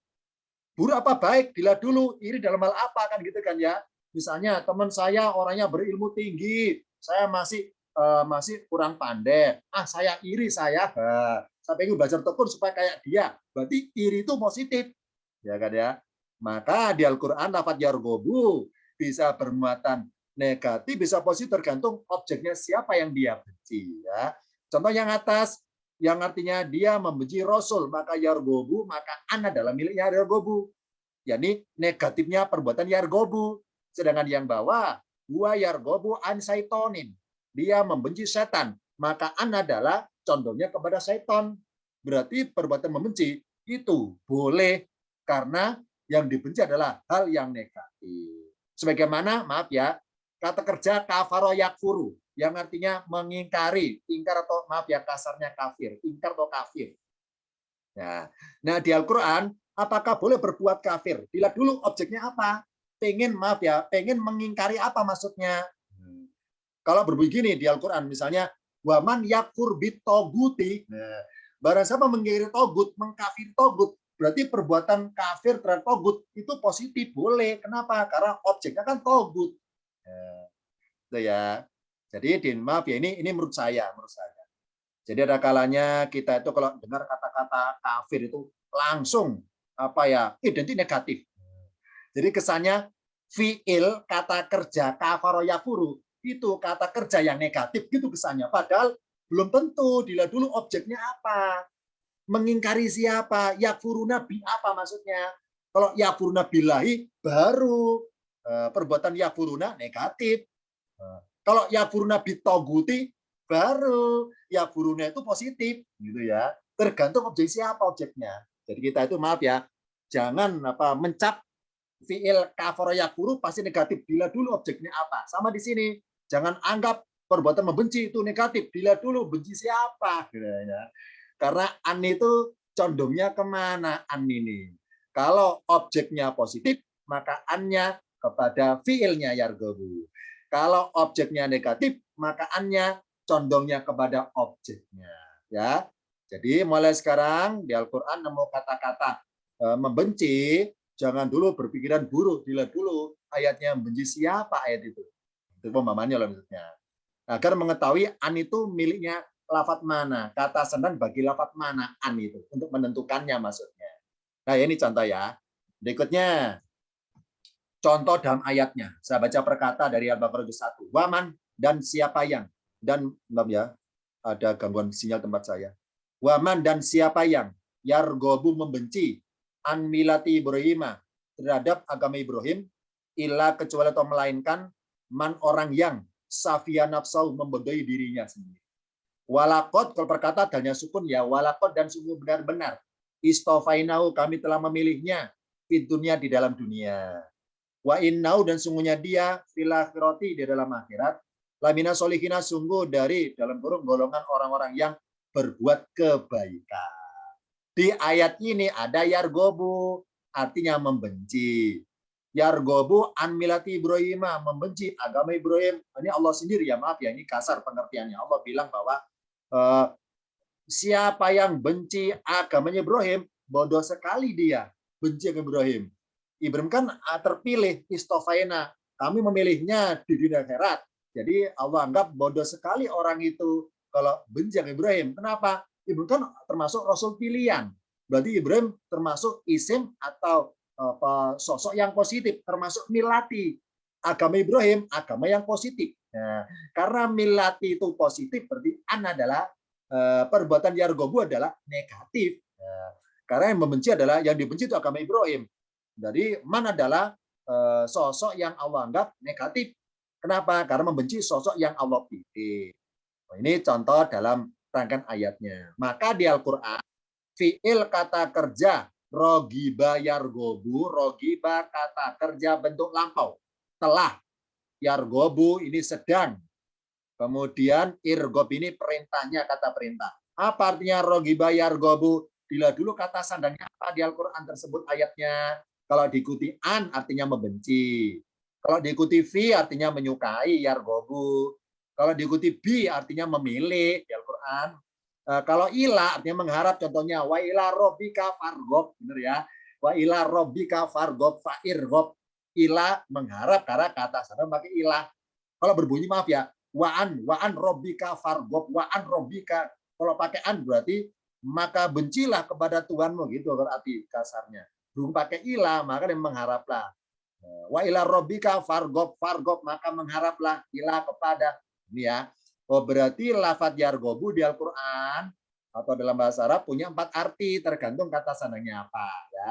[SPEAKER 1] buruk apa baik, dilihat dulu iri dalam hal apa kan gitu kan ya. Misalnya teman saya orangnya berilmu tinggi, saya masih kurang pandai. Saya iri saya. Saya pengen belajar tekun supaya kayak dia. Berarti iri itu positif. Ya kan ya. Maka di Al-Qur'an lafaz yargobu bisa bermuatan negatif, bisa positif tergantung objeknya siapa yang dia benci ya. Contoh yang atas yang artinya dia membenci Rasul, maka yargobu, maka an adalah miliknya yargobu. yakni negatifnya perbuatan yargobu. Sedangkan yang bawah, huwa yargobu an saitonin. Dia membenci setan. Maka an adalah condongnya kepada setan. Berarti perbuatan membenci itu boleh karena yang dibenci adalah hal yang negatif. Sebagaimana, maaf ya, kata kerja kafaro yakfuru, yang artinya mengingkari, ingkar atau maaf ya kasarnya kafir, ingkar atau kafir. Nah, di Al-Quran, apakah boleh berbuat kafir? Dilihat dulu objeknya apa. Pengen, maaf ya, pengen mengingkari apa maksudnya? Kalau berbegini di Al-Quran, misalnya, waman yakfur bitoguti. Nah, barang siapa mengingkari togut, mengkafir togut, berarti perbuatan kafir terhadap togut itu positif, boleh. Kenapa? Karena objeknya kan togut. Nah, itu ya. Jadi, maaf ya, ini menurut saya. Jadi ada kalanya kita itu kalau dengar kata-kata kafir itu langsung identik negatif. Jadi kesannya fiil kata kerja kafaro yakfuru itu kata kerja yang negatif gitu kesannya. Padahal belum tentu, dilihat dulu objeknya apa. Mengingkari siapa? Yakfuruna bi apa maksudnya? Kalau yakfuruna billahi baru perbuatan yakfuruna negatif. Kalau yakfuruna bitoguti baru yakfuruna itu positif gitu ya. Tergantung objek siapa objeknya. Jadi kita itu maaf ya, jangan mencap fiil kafara yakfuru pasti negatif. Dilihat dulu objeknya apa. Sama di sini. Jangan anggap perbuatan membenci itu negatif. Dilihat dulu benci siapa. Gitu ya. Karena an itu condongnya kemana an ini. Kalau objeknya positif, maka an-nya kepada fiilnya yargobu. Kalau objeknya negatif, maka an-nya condongnya kepada objeknya. Ya, jadi mulai sekarang di Al-Quran nemu kata-kata membenci, jangan dulu berpikiran buruk, dilihat dulu ayatnya membenci siapa ayat itu. Itu pemahamannya loh maksudnya. Agar mengetahui an itu miliknya lafat mana, kata sandan bagi lafat mana an itu untuk menentukannya maksudnya. Nah ini contoh ya. Berikutnya contoh dalam ayatnya. Saya baca perkata dari Al-Baqarah 1. Waman dan siapa yang dan ya ada gangguan sinyal tempat saya. Waman dan siapa yang yargobu membenci an milati Ibrahim terhadap agama Ibrahim illa kecuali atau melainkan man orang yang safia nafsau membodohi dirinya sendiri. Walakot kalau perkata adanya sukun ya walakot dan sungguh benar-benar istofainau kami telah memilihnya di dunia di dalam dunia. Wa innau dan sungguhnya dia fil akhirati di dalam akhirat lamina solihina sungguh dari dalam kurung golongan orang-orang yang berbuat kebaikan. Di ayat ini ada yargobu artinya membenci. Yargobu an milati Ibrahim membenci agama Ibrahim. Ini Allah sendiri ya maaf ya ini kasar pengertiannya. Allah bilang bahwa siapa yang benci agamanya Ibrahim bodoh sekali dia benci agama Ibrahim. Ibrahim kan terpilih istofaina. Kami memilihnya di dunia akhirat. Jadi Allah anggap bodoh sekali orang itu kalau benci agama Ibrahim. Kenapa? Ibrahim kan termasuk Rasul pilihan. Berarti Ibrahim termasuk isim atau sosok yang positif, termasuk milati. Agama Ibrahim, agama yang positif. Nah, karena milati itu positif, berarti an adalah perbuatan yargobu adalah negatif. Nah, karena yang membenci adalah yang dibenci itu agama Ibrahim. Jadi man adalah sosok yang Allah anggap negatif. Kenapa? Karena membenci sosok yang Allah pilih. Ini contoh dalam rangkaian ayatnya. Maka di Al-Quran fiil kata kerja rogiba yargobu, rogiba kata kerja bentuk lampau. Telah, yargobu ini sedang. Kemudian irgob ini perintahnya, kata perintah. Apa artinya rogiba yargobu? Bila dulu kata sandangnya apa di Al-Quran tersebut ayatnya. Kalau diikuti an artinya membenci. Kalau diikuti fi artinya menyukai, yargobu. Kalau diikuti bi artinya memilih di Al-Quran. Kalau ila artinya mengharap, contohnya wa ila robbika fargob, benar ya. Wa ila robbika fargob fairgob. Ila mengharap karena kata sana pakai ilah. Kalau berbunyi maaf ya, waan robbika fargob, waan robbika. Kalau pakai an berarti maka bencilah kepada Tuhanmu gitu berarti kasarnya. Belum pakai ilah maka dia mengharaplah. Wa ila robbika fargob maka mengharaplah ilah kepada ini ya. Oh, berarti lafadz yargobu di Al-Quran atau dalam bahasa Arab punya 4 arti tergantung kata sandangnya apa ya.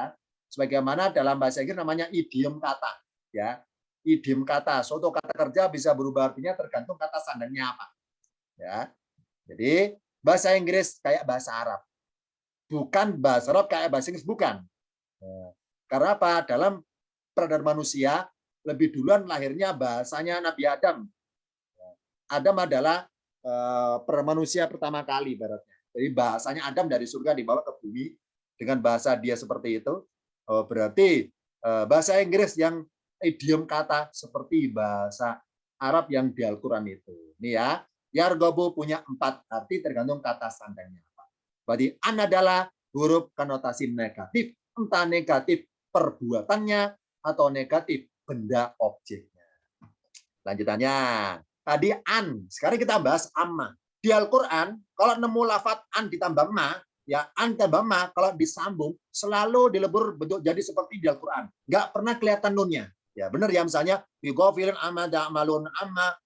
[SPEAKER 1] Sebagaimana dalam bahasa Inggris namanya idiom kata ya. Idiom kata, suatu kata kerja bisa berubah artinya tergantung kata sandangnya apa. Ya. Jadi bahasa Inggris kayak bahasa Arab. Bukan bahasa Arab kayak bahasa Inggris bukan. Karena apa? Dalam peradaban manusia lebih duluan lahirnya bahasanya Nabi Adam. Adam adalah manusia pertama kali ibaratnya. Jadi bahasanya Adam dari surga dibawa ke bumi dengan bahasa dia seperti itu. Berarti bahasa Inggris yang idiom kata seperti bahasa Arab yang di Al-Quran itu. Ini ya, yargobu punya 4 arti tergantung kata sandangnya apa. Berarti an adalah huruf konotasi negatif, entah negatif perbuatannya atau negatif benda objeknya. Lanjutannya. Tadi an, sekarang kita bahas amma. Di Al-Quran, kalau nemu lafadz an ditambah ma, ya an tambah ma, kalau disambung, selalu dilebur bentuk jadi seperti di Al-Quran. Nggak pernah kelihatan nunnya. Ya benar ya, misalnya, bighafilin amma da'malun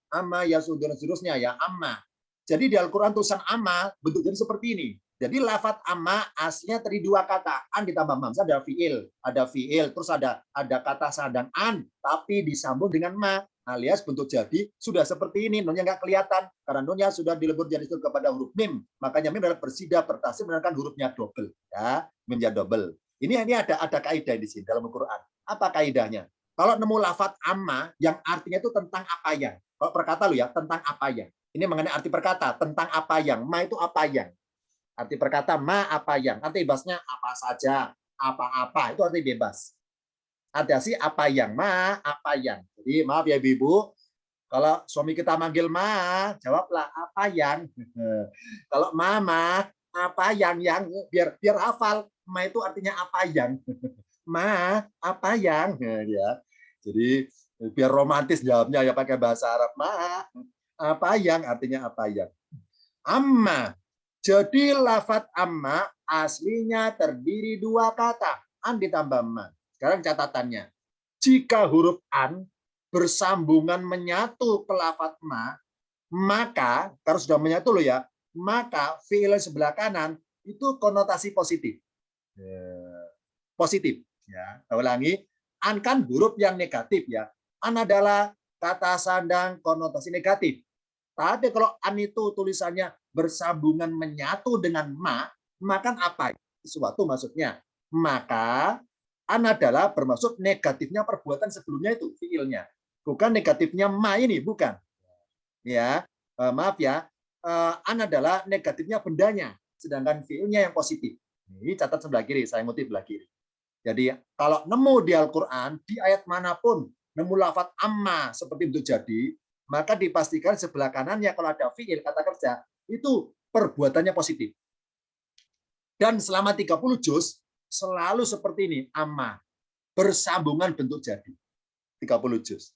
[SPEAKER 1] amma ya sudah seterusnya ya, amma. Jadi di Al-Quran tulisan amma, bentuk jadi seperti ini. Jadi lafadz amma aslinya tadi 2 kata, an ditambah ma. Misalnya ada fiil, terus ada kata sadang an, tapi disambung dengan ma. Alias bentuk jadi sudah seperti ini, nunnya nggak kelihatan karena nunnya sudah dilebur jadi kepada huruf mim, makanya mim adalah bersida bertasib menandakan hurufnya double ya, mim ya double. Ini ada kaidah di sini dalam Al-Quran. Apa kaidahnya? Kalau nemu lafadz amma yang artinya itu tentang apa yang, kalau perkata lu ya tentang apa yang, ini mengenai arti perkata tentang apa yang, ma itu apa yang, arti perkata ma apa yang, arti bahasanya apa saja, apa-apa, itu artinya bebas. Ada sih apa yang ma, apa yang. Jadi maaf ya Ibu, kalau suami kita manggil ma, jawablah apa yang. Kalau mama, apa yang biar biar hafal. Ma itu artinya apa yang. Ma, apa yang ya. Jadi biar romantis jawabnya ya pakai bahasa Arab. Ma, apa yang artinya apa yang. Amma. Jadi lafat amma aslinya terdiri dua kata. An ditambah ma. Sekarang catatannya. Jika huruf an bersambungan menyatu ke lafat ma, maka kalau sudah menyatu loh ya, maka fiil sebelah kanan itu konotasi positif. Positif. Ya, saya ulangi. An kan huruf yang negatif ya. An adalah kata sandang konotasi negatif. Tapi kalau an itu tulisannya bersambungan menyatu dengan ma, maka apa? Sesuatu maksudnya. Maka an adalah bermaksud negatifnya perbuatan sebelumnya itu fiilnya. Bukan negatifnya ma ini, bukan. Ya, maaf ya. An adalah negatifnya bendanya, sedangkan fiilnya yang positif. Ini catat sebelah kiri, saya ngutip sebelah kiri. Jadi kalau nemu di Al-Quran, di ayat manapun, nemu lafaz amma seperti itu jadi, maka dipastikan sebelah kanannya kalau ada fiil, kata kerja, itu perbuatannya positif. Dan selama 30 juz, selalu seperti ini, amma. Bersambungan bentuk jadi. 30 juz.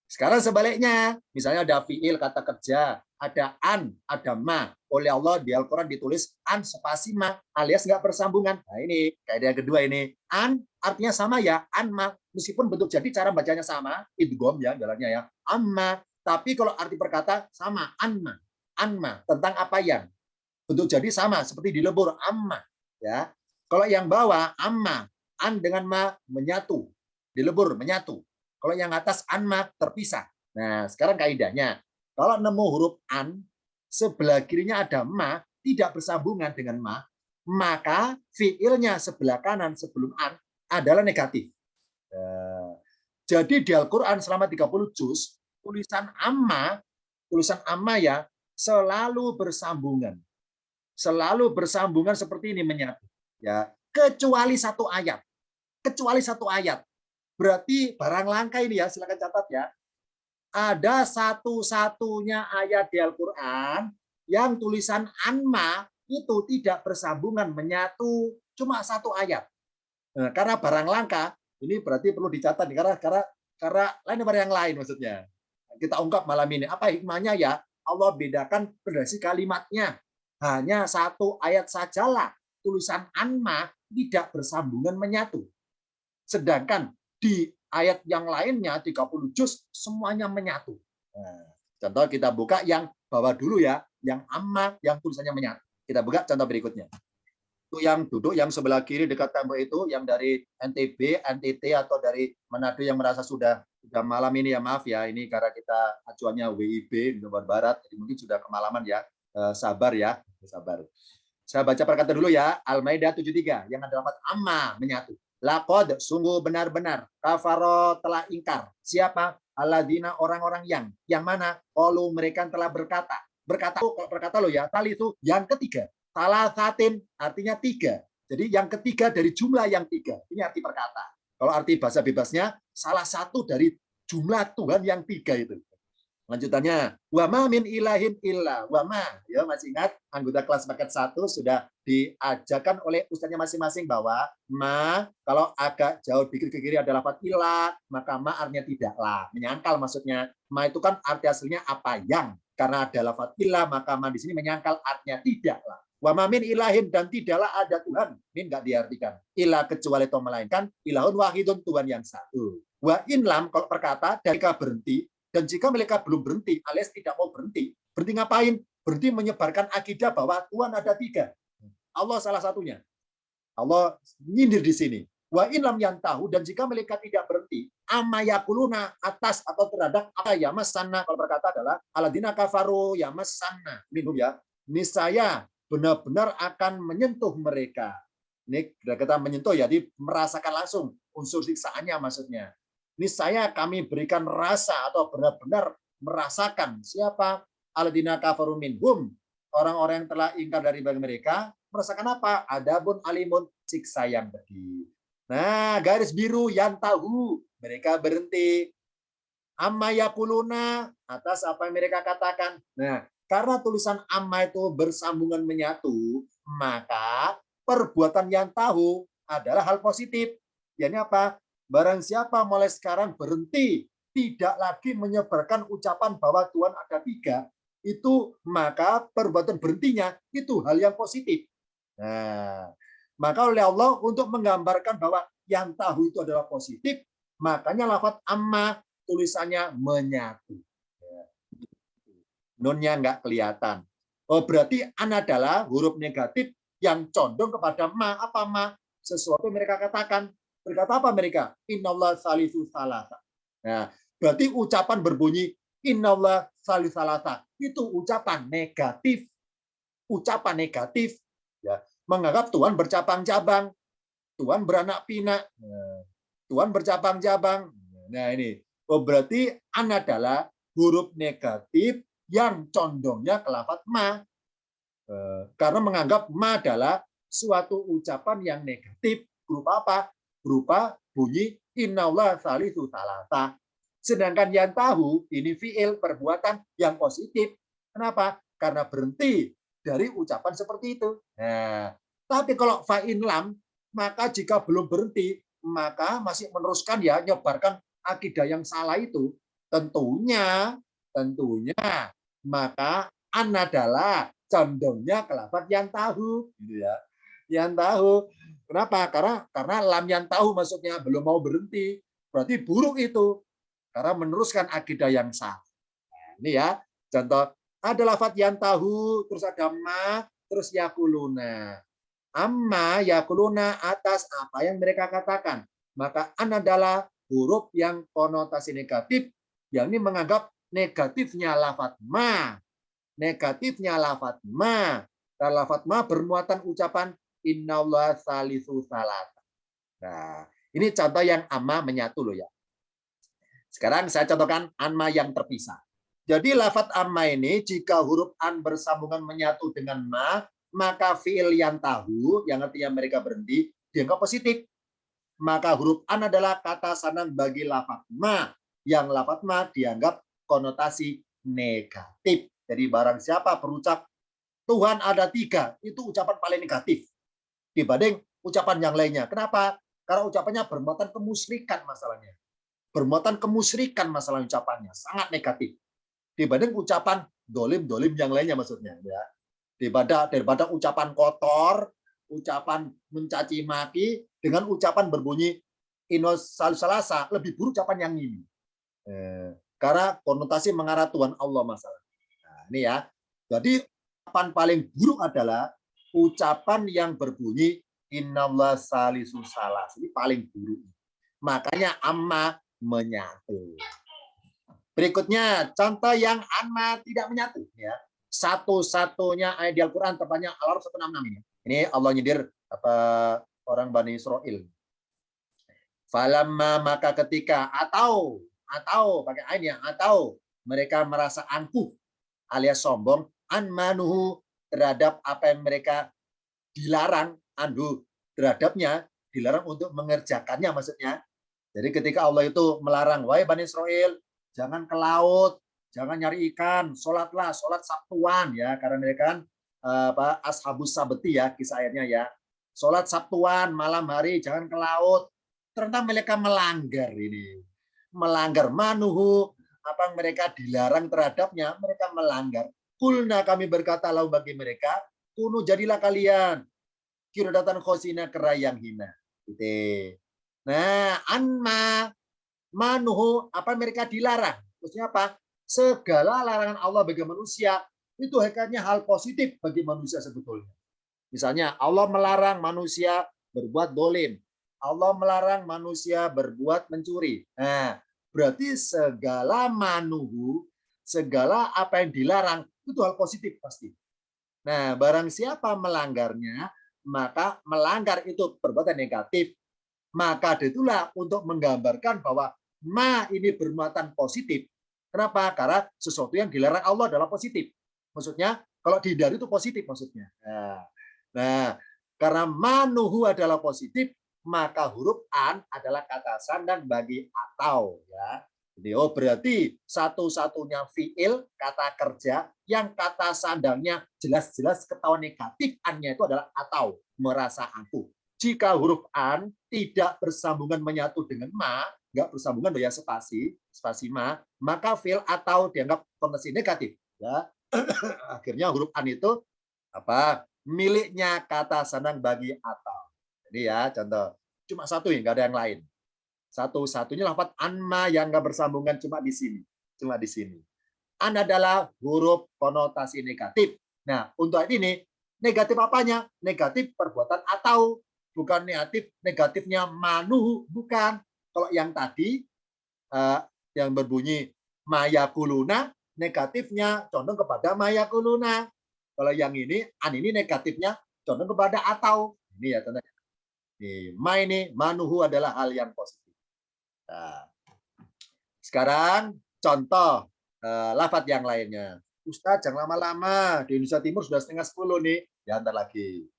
[SPEAKER 1] Sekarang sebaliknya, misalnya ada fiil, kata kerja, ada an, ada ma. Oleh Allah di Al-Quran ditulis an spasi ma, alias nggak bersambungan. Nah ini, kaidah yang kedua ini. An artinya sama ya, an ma. Meskipun bentuk jadi cara bacanya sama, idgham ya, jalannya ya, amma. Tapi kalau arti perkata sama, anma. Anma, tentang apa yang. Bentuk jadi sama, seperti dilebur, amma. Ya. Kalau yang bawah, amma. An dengan ma menyatu. Dilebur, menyatu. Kalau yang atas anma terpisah. Nah, sekarang kaidahnya. Kalau nemu huruf an, sebelah kirinya ada ma, tidak bersambungan dengan ma, maka fiilnya sebelah kanan sebelum an adalah negatif. Jadi di Al-Quran selama 30 juz, tulisan amma ya, selalu bersambungan. Selalu bersambungan seperti ini menyatu. Ya, kecuali satu ayat. Kecuali satu ayat. Berarti barang langka ini ya, silakan catat ya. Ada satu-satunya ayat di Al-Quran yang tulisan anma itu tidak bersambungan menyatu, cuma satu ayat. Nah, karena barang langka, ini berarti perlu dicatat karena lain daripada yang lain maksudnya. Kita ungkap malam ini. Apa hikmahnya ya? Allah bedakan berdasarkan kalimatnya. Hanya satu ayat sajalah tulisan anma tidak bersambungan menyatu. Sedangkan di ayat yang lainnya 30 juz semuanya menyatu. Nah, contoh kita buka yang bawah dulu ya, yang amma yang tulisannya menyatu. Kita buka contoh berikutnya. Itu yang duduk yang sebelah kiri dekat tembok itu yang dari NTB, NTT atau dari Manado yang merasa sudah malam ini ya, maaf ya, ini karena kita acuannya WIB Indonesia Barat, jadi mungkin sudah kemalaman ya. Sabar ya, sabar. Saya baca perkataan dulu ya, Al-Maidah 73 yang ada lafaz amma menyatu. Laqad sungguh benar-benar kafaro telah ingkar. Siapa? Alladzina orang-orang yang mana? Qalu mereka telah berkata. Berkata lo ya, tali itu yang ketiga. Salasatin artinya tiga. Jadi yang ketiga dari jumlah yang tiga. Ini arti perkata. Kalau arti bahasa bebasnya salah satu dari jumlah Tuhan yang tiga itu. Lanjutannya, wa ma min ilahin illa wa ma. Ya, masih ingat anggota kelas paket 1 sudah diajarkan oleh ustaznya masing-masing bahwa ma kalau agak jauh dikit ke kiri ada lafaz illa, maka ma artinya tidaklah. Menyangkal maksudnya. Ma itu kan arti aslinya apa yang. Karena ada lafaz illa, maka ma di sini menyangkal artinya tidaklah. Wa ma min ilahin dan tidaklah ada Tuhan. Min enggak diartikan. Illa kecuali atau melainkan ilahun wahidun Tuhan yang satu. Wa inlam kalau perkata dari berhenti. Dan jika mereka belum berhenti, alias tidak mau berhenti, berhenti ngapain? Berhenti menyebarkan akidah bahwa Tuhan ada tiga. Allah salah satunya. Allah nyindir di sini. Wa in lam yantahu, dan jika mereka tidak berhenti, amayakuluna atas atau terhadap apa ya masanna, kalau berkata adalah aladina kafaru ya masanna. Minum ya. Niscaya benar-benar akan menyentuh mereka. Ini kata menyentuh ya, jadi merasakan langsung unsur siksaannya maksudnya. Niscaya kami berikan rasa atau benar-benar merasakan siapa alladzina kafaru minhum, orang-orang yang telah ingkar dari bagi mereka, merasakan apa? Adabun alimun, siksa yang pedih. Nah, garis biru yang tahu, mereka berhenti. Amma yakuluna, atas apa yang mereka katakan. Nah, karena tulisan amma itu bersambungan menyatu, maka perbuatan yang tahu adalah hal positif. Yakni apa? Barang siapa mulai sekarang berhenti, tidak lagi menyebarkan ucapan bahwa Tuhan ada tiga, itu maka perbuatan berhentinya itu hal yang positif. Nah, maka oleh Allah untuk menggambarkan bahwa yang tahu itu adalah positif, makanya lafaz amma tulisannya menyatu. Nunnya nggak kelihatan. Oh, berarti an adalah huruf negatif yang condong kepada ma. Apa ma? Sesuatu yang mereka katakan. Berkata apa mereka? Innallah salisu salasa. Nah, berarti ucapan berbunyi innallah salisu salasa itu ucapan negatif. Ucapan negatif. Ya, menganggap Tuhan bercabang-cabang. Tuhan beranak pinak. Tuhan bercabang-cabang. Nah, ini. Oh, berarti an adalah huruf negatif yang condongnya ke lafaz ma. Karena menganggap ma adalah suatu ucapan yang negatif. Berupa apa? Berupa bunyi innallah salisu salasa. Sedangkan yang tahu ini fiil, perbuatan yang positif. Kenapa? Karena berhenti dari ucapan seperti itu. Nah, tapi kalau fa'in lam, maka jika belum berhenti, maka masih meneruskan ya nyebarkan akidah yang salah itu. Tentunya maka an adalah condongnya ke lafaz yang tahu, gitu ya. Yang tahu. Kenapa? Karena lam yang tahu maksudnya belum mau berhenti. Berarti buruk itu. Karena meneruskan akidah yang salah. Nah, ini ya, contoh ada lafaz yang tahu, terus ada ma, terus yakuluna. Amma yakuluna atas apa yang mereka katakan. Maka an adalah huruf yang konotasi negatif, yang ini menganggap negatifnya lafaz ma. Negatifnya lafaz ma. Dan lafaz ma bermuatan ucapan innallah salisu salasa. Nah, ini contoh yang amma menyatu loh ya. Sekarang saya contohkan amma yang terpisah. Jadi lafaz amma ini jika huruf an bersambungan menyatu dengan ma, maka fiil yang tahu, yang artinya mereka berhenti, dianggap positif. Maka huruf an adalah kata sanan bagi lafaz ma, yang lafaz ma dianggap konotasi negatif. Jadi barang siapa berucap Tuhan ada tiga, itu ucapan paling negatif dibanding ucapan yang lainnya. Kenapa? Karena ucapannya bermuatan kemusyrikan masalahnya. Bermuatan kemusyrikan masalah ucapannya, sangat negatif. Dibanding ucapan dolim yang lainnya maksudnya. Ya. Daripada ucapan kotor, ucapan mencaci maki, dengan ucapan berbunyi inos salasa, lebih buruk ucapan yang ini. Karena konotasi mengarah Tuhan Allah masalah. Nah, ini ya. Jadi ucapan paling buruk adalah ucapan yang berbunyi innallah salisu salas. Ini paling buruk. Makanya amma menyatu. Berikutnya contoh yang amma tidak menyatu ya. Satu-satunya ayat di Al-Qur'an tepatnya Al-Araf 166 ini. Ini Allah nyindir apa orang Bani Israel. Falamma maka ketika atau pakai ain ya, atau mereka merasa angkuh alias sombong anmanuhu terhadap apa yang mereka dilarang anhu terhadapnya, dilarang untuk mengerjakannya maksudnya. Jadi ketika Allah itu melarang, wahai Bani Israel, jangan ke laut, jangan nyari ikan, sholatlah, sholat Sabtuan ya, karena mereka kan ashabus sabti ya kisah ayatnya ya. Sholat Sabtuan malam hari, jangan ke laut. Ternyata mereka melanggar ini. Melanggar manuhu, apa yang mereka dilarang terhadapnya, mereka melanggar. Kulna kami berkata lalu bagi mereka, kunu jadilah kalian kirodatan khosina kera yang hina. Gitu. Nah, anma manuhu apa mereka dilarang. Maksudnya apa? Segala larangan Allah bagi manusia itu hakikatnya hal positif bagi manusia sebetulnya. Misalnya Allah melarang manusia berbuat dolim. Allah melarang manusia berbuat mencuri. Nah, berarti segala manuhu, segala apa yang dilarang itu hal positif pasti. Nah, barang siapa melanggarnya, maka melanggar itu perbuatan negatif. Maka itulah untuk menggambarkan bahwa ma ini bermuatan positif. Kenapa? Karena sesuatu yang dilarang Allah adalah positif. Maksudnya, kalau dihindari itu positif maksudnya. Nah, Nah, karena manuhu adalah positif, maka huruf an adalah kata sandang bagi atau, ya. Jadi, berarti satu-satunya fiil kata kerja yang kata sandangnya jelas-jelas ketahuan negatif annya itu adalah atau, merasa aku. Jika huruf an tidak bersambungan menyatu dengan ma, nggak bersambungan ya spasi ma, maka fiil atau dianggap konotasi negatif, ya. Akhirnya huruf an itu apa? Miliknya kata sandang bagi atau. Jadi ya contoh, cuma satu ya, nggak ada yang lain. Satu-satunya lafaz anma yang nggak bersambungan cuma di sini. Cuma di sini. An adalah huruf konotasi negatif. Nah, untuk ini, negatif apanya? Negatif perbuatan atau. Bukan negatifnya manuhu. Bukan. Kalau yang tadi, yang berbunyi mayakuluna, negatifnya condong kepada mayakuluna. Kalau yang ini, an ini negatifnya condong kepada atau. Ini ya, contohnya. Ma ini, manuhu adalah hal yang positif. Nah, sekarang contoh lafaz yang lainnya. Ustaz, jangan lama-lama. Di Indonesia Timur sudah 9:30 nih. Ya, ntar lagi.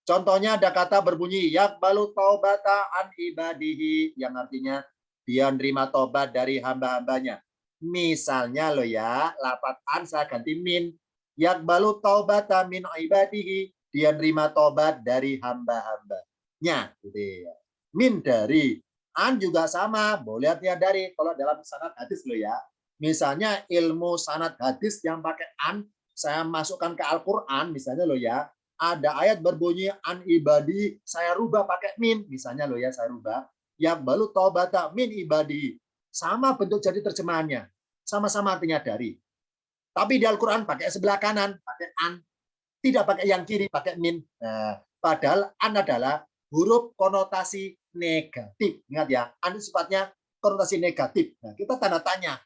[SPEAKER 1] Contohnya ada kata berbunyi yakbalu taubata an ibadihi, yang artinya dia nerima tobat dari hamba-hambanya. Misalnya loh ya, lafaz an saya ganti min. Yakbalu taubata min ibadihi, dia nerima tobat dari hamba-hambanya. Gitu ya. Min dari. An juga sama, boleh artinya dari. Kalau dalam sanad hadis loh ya. Misalnya ilmu sanad hadis yang pakai an, saya masukkan ke Al-Quran, misalnya loh ya. Ada ayat berbunyi an ibadi, saya rubah pakai min, misalnya loh ya, saya rubah. Ya balu taubata min ibadi. Sama bentuk jadi terjemahannya. Sama-sama artinya dari. Tapi di Al-Quran pakai sebelah kanan, pakai an. Tidak pakai yang kiri, pakai min. Nah, padahal an adalah huruf konotasi negatif. Ingat ya, an sifatnya konotasi negatif. Nah, kita tanda tanya.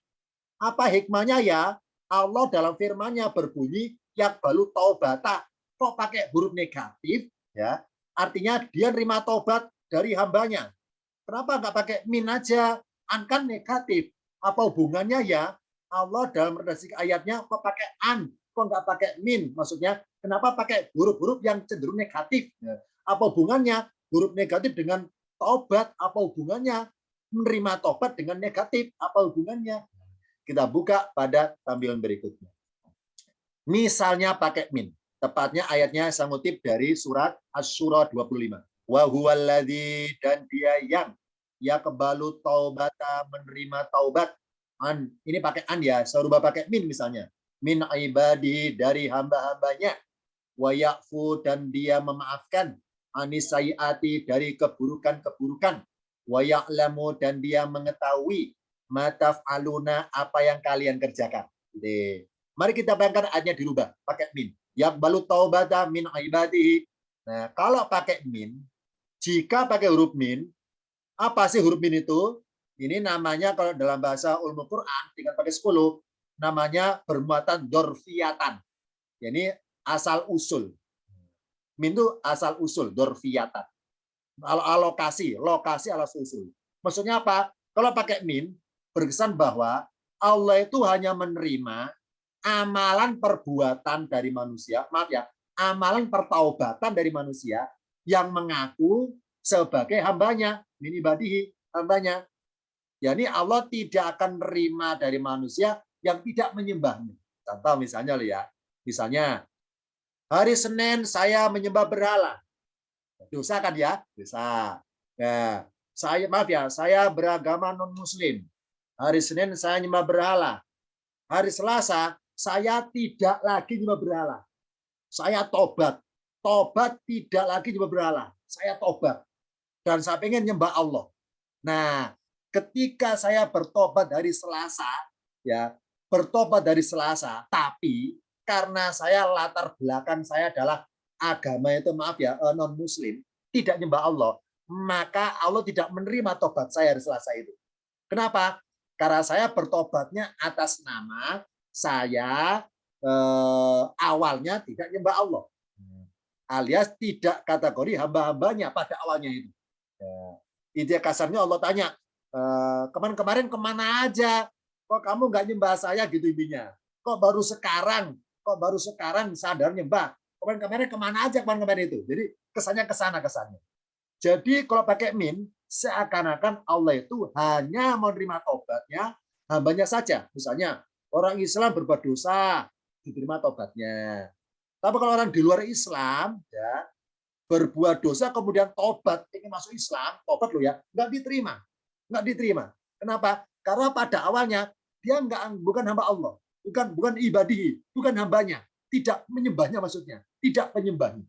[SPEAKER 1] Apa hikmahnya ya? Allah dalam firman-Nya berbunyi yakbalu taubata. Kok pakai huruf negatif? Ya, artinya dia nerima tobat dari hambanya. Kenapa nggak pakai min aja? An kan negatif. Apa hubungannya ya? Allah dalam redaksi ayatnya kok pakai an? Kok nggak pakai min? Maksudnya kenapa pakai huruf-huruf yang cenderung negatif? Ya. Apa hubungannya huruf negatif dengan tobat? Apa hubungannya menerima tobat dengan negatif? Apa hubungannya? Kita buka pada tampilan berikutnya. Misalnya pakai min. Tepatnya ayatnya saya ngutip dari surat Asy-Syura 25. Wa huwallazi, dan dia yang yaqbalu taubata, menerima taubat. An, ini pakai an ya, saya rubah pakai min misalnya. Min ibadi, dari hamba-hambanya. Wa ya'fu, dan dia memaafkan. Anisaiati, dari keburukan-keburukan. Wa ya'lamu, dan dia mengetahui. Mataf'aluna, apa yang kalian kerjakan. Jadi, mari kita bayangkan ayatnya dirubah pakai min. Yaqbalu taubata min ibadihi. Nah, kalau pakai min, jika pakai huruf min, apa sih huruf min itu? Ini namanya kalau dalam bahasa ulumul Quran tinggal pakai 10, namanya bermuatan dorfiyatan. Ini asal usul. Min itu asal usul, dorfiyatan. Alokasi, lokasi asal usul. Maksudnya apa? Kalau pakai min, berkesan bahwa Allah itu hanya menerima amalan perbuatan dari manusia, maaf ya, amalan pertaubatan dari manusia yang mengaku sebagai hambanya, min ibadihi, hambanya. Yani Allah tidak akan menerima dari manusia yang tidak menyembahnya. Contoh misalnya loh ya, misalnya hari Senin saya menyembah berhala, dosa kan ya, dosa. Ya, saya maaf ya, saya beragama non Muslim. Hari Senin saya menyembah berhala. Hari Selasa saya tidak lagi menyembah berhala. Saya tobat. Tobat tidak lagi menyembah berhala. Saya tobat. Dan saya pengen nyembah Allah. Nah, ketika saya bertobat dari Selasa, ya, bertobat dari Selasa, tapi karena saya latar belakang saya adalah agama itu, maaf ya, non Muslim, tidak nyembah Allah, maka Allah tidak menerima tobat saya hari Selasa itu. Kenapa? Karena saya bertobatnya atas nama saya awalnya tidak nyembah Allah, alias tidak kategori hamba-hambanya pada awalnya itu. Ide kasarnya Allah tanya, kemarin-kemarin kemana aja? Kok kamu nggak nyembah saya gitu intinya? Kok baru sekarang sadar nyembah? Kemarin-kemarin kemana aja kemarin-kemarin itu. Jadi kesannya kesana kesannya. Jadi kalau pakai min, seakan-akan Allah itu hanya menerima tobatnya hambanya saja. Misalnya orang Islam berbuat dosa, diterima tobatnya. Tapi kalau orang di luar Islam, ya berbuat dosa kemudian tobat ingin masuk Islam, tobat lo ya, nggak diterima, nggak diterima. Kenapa? Karena pada awalnya dia bukan hamba Allah, bukan ibadihi, bukan hambanya, tidak menyembahnya maksudnya, tidak penyembahnya.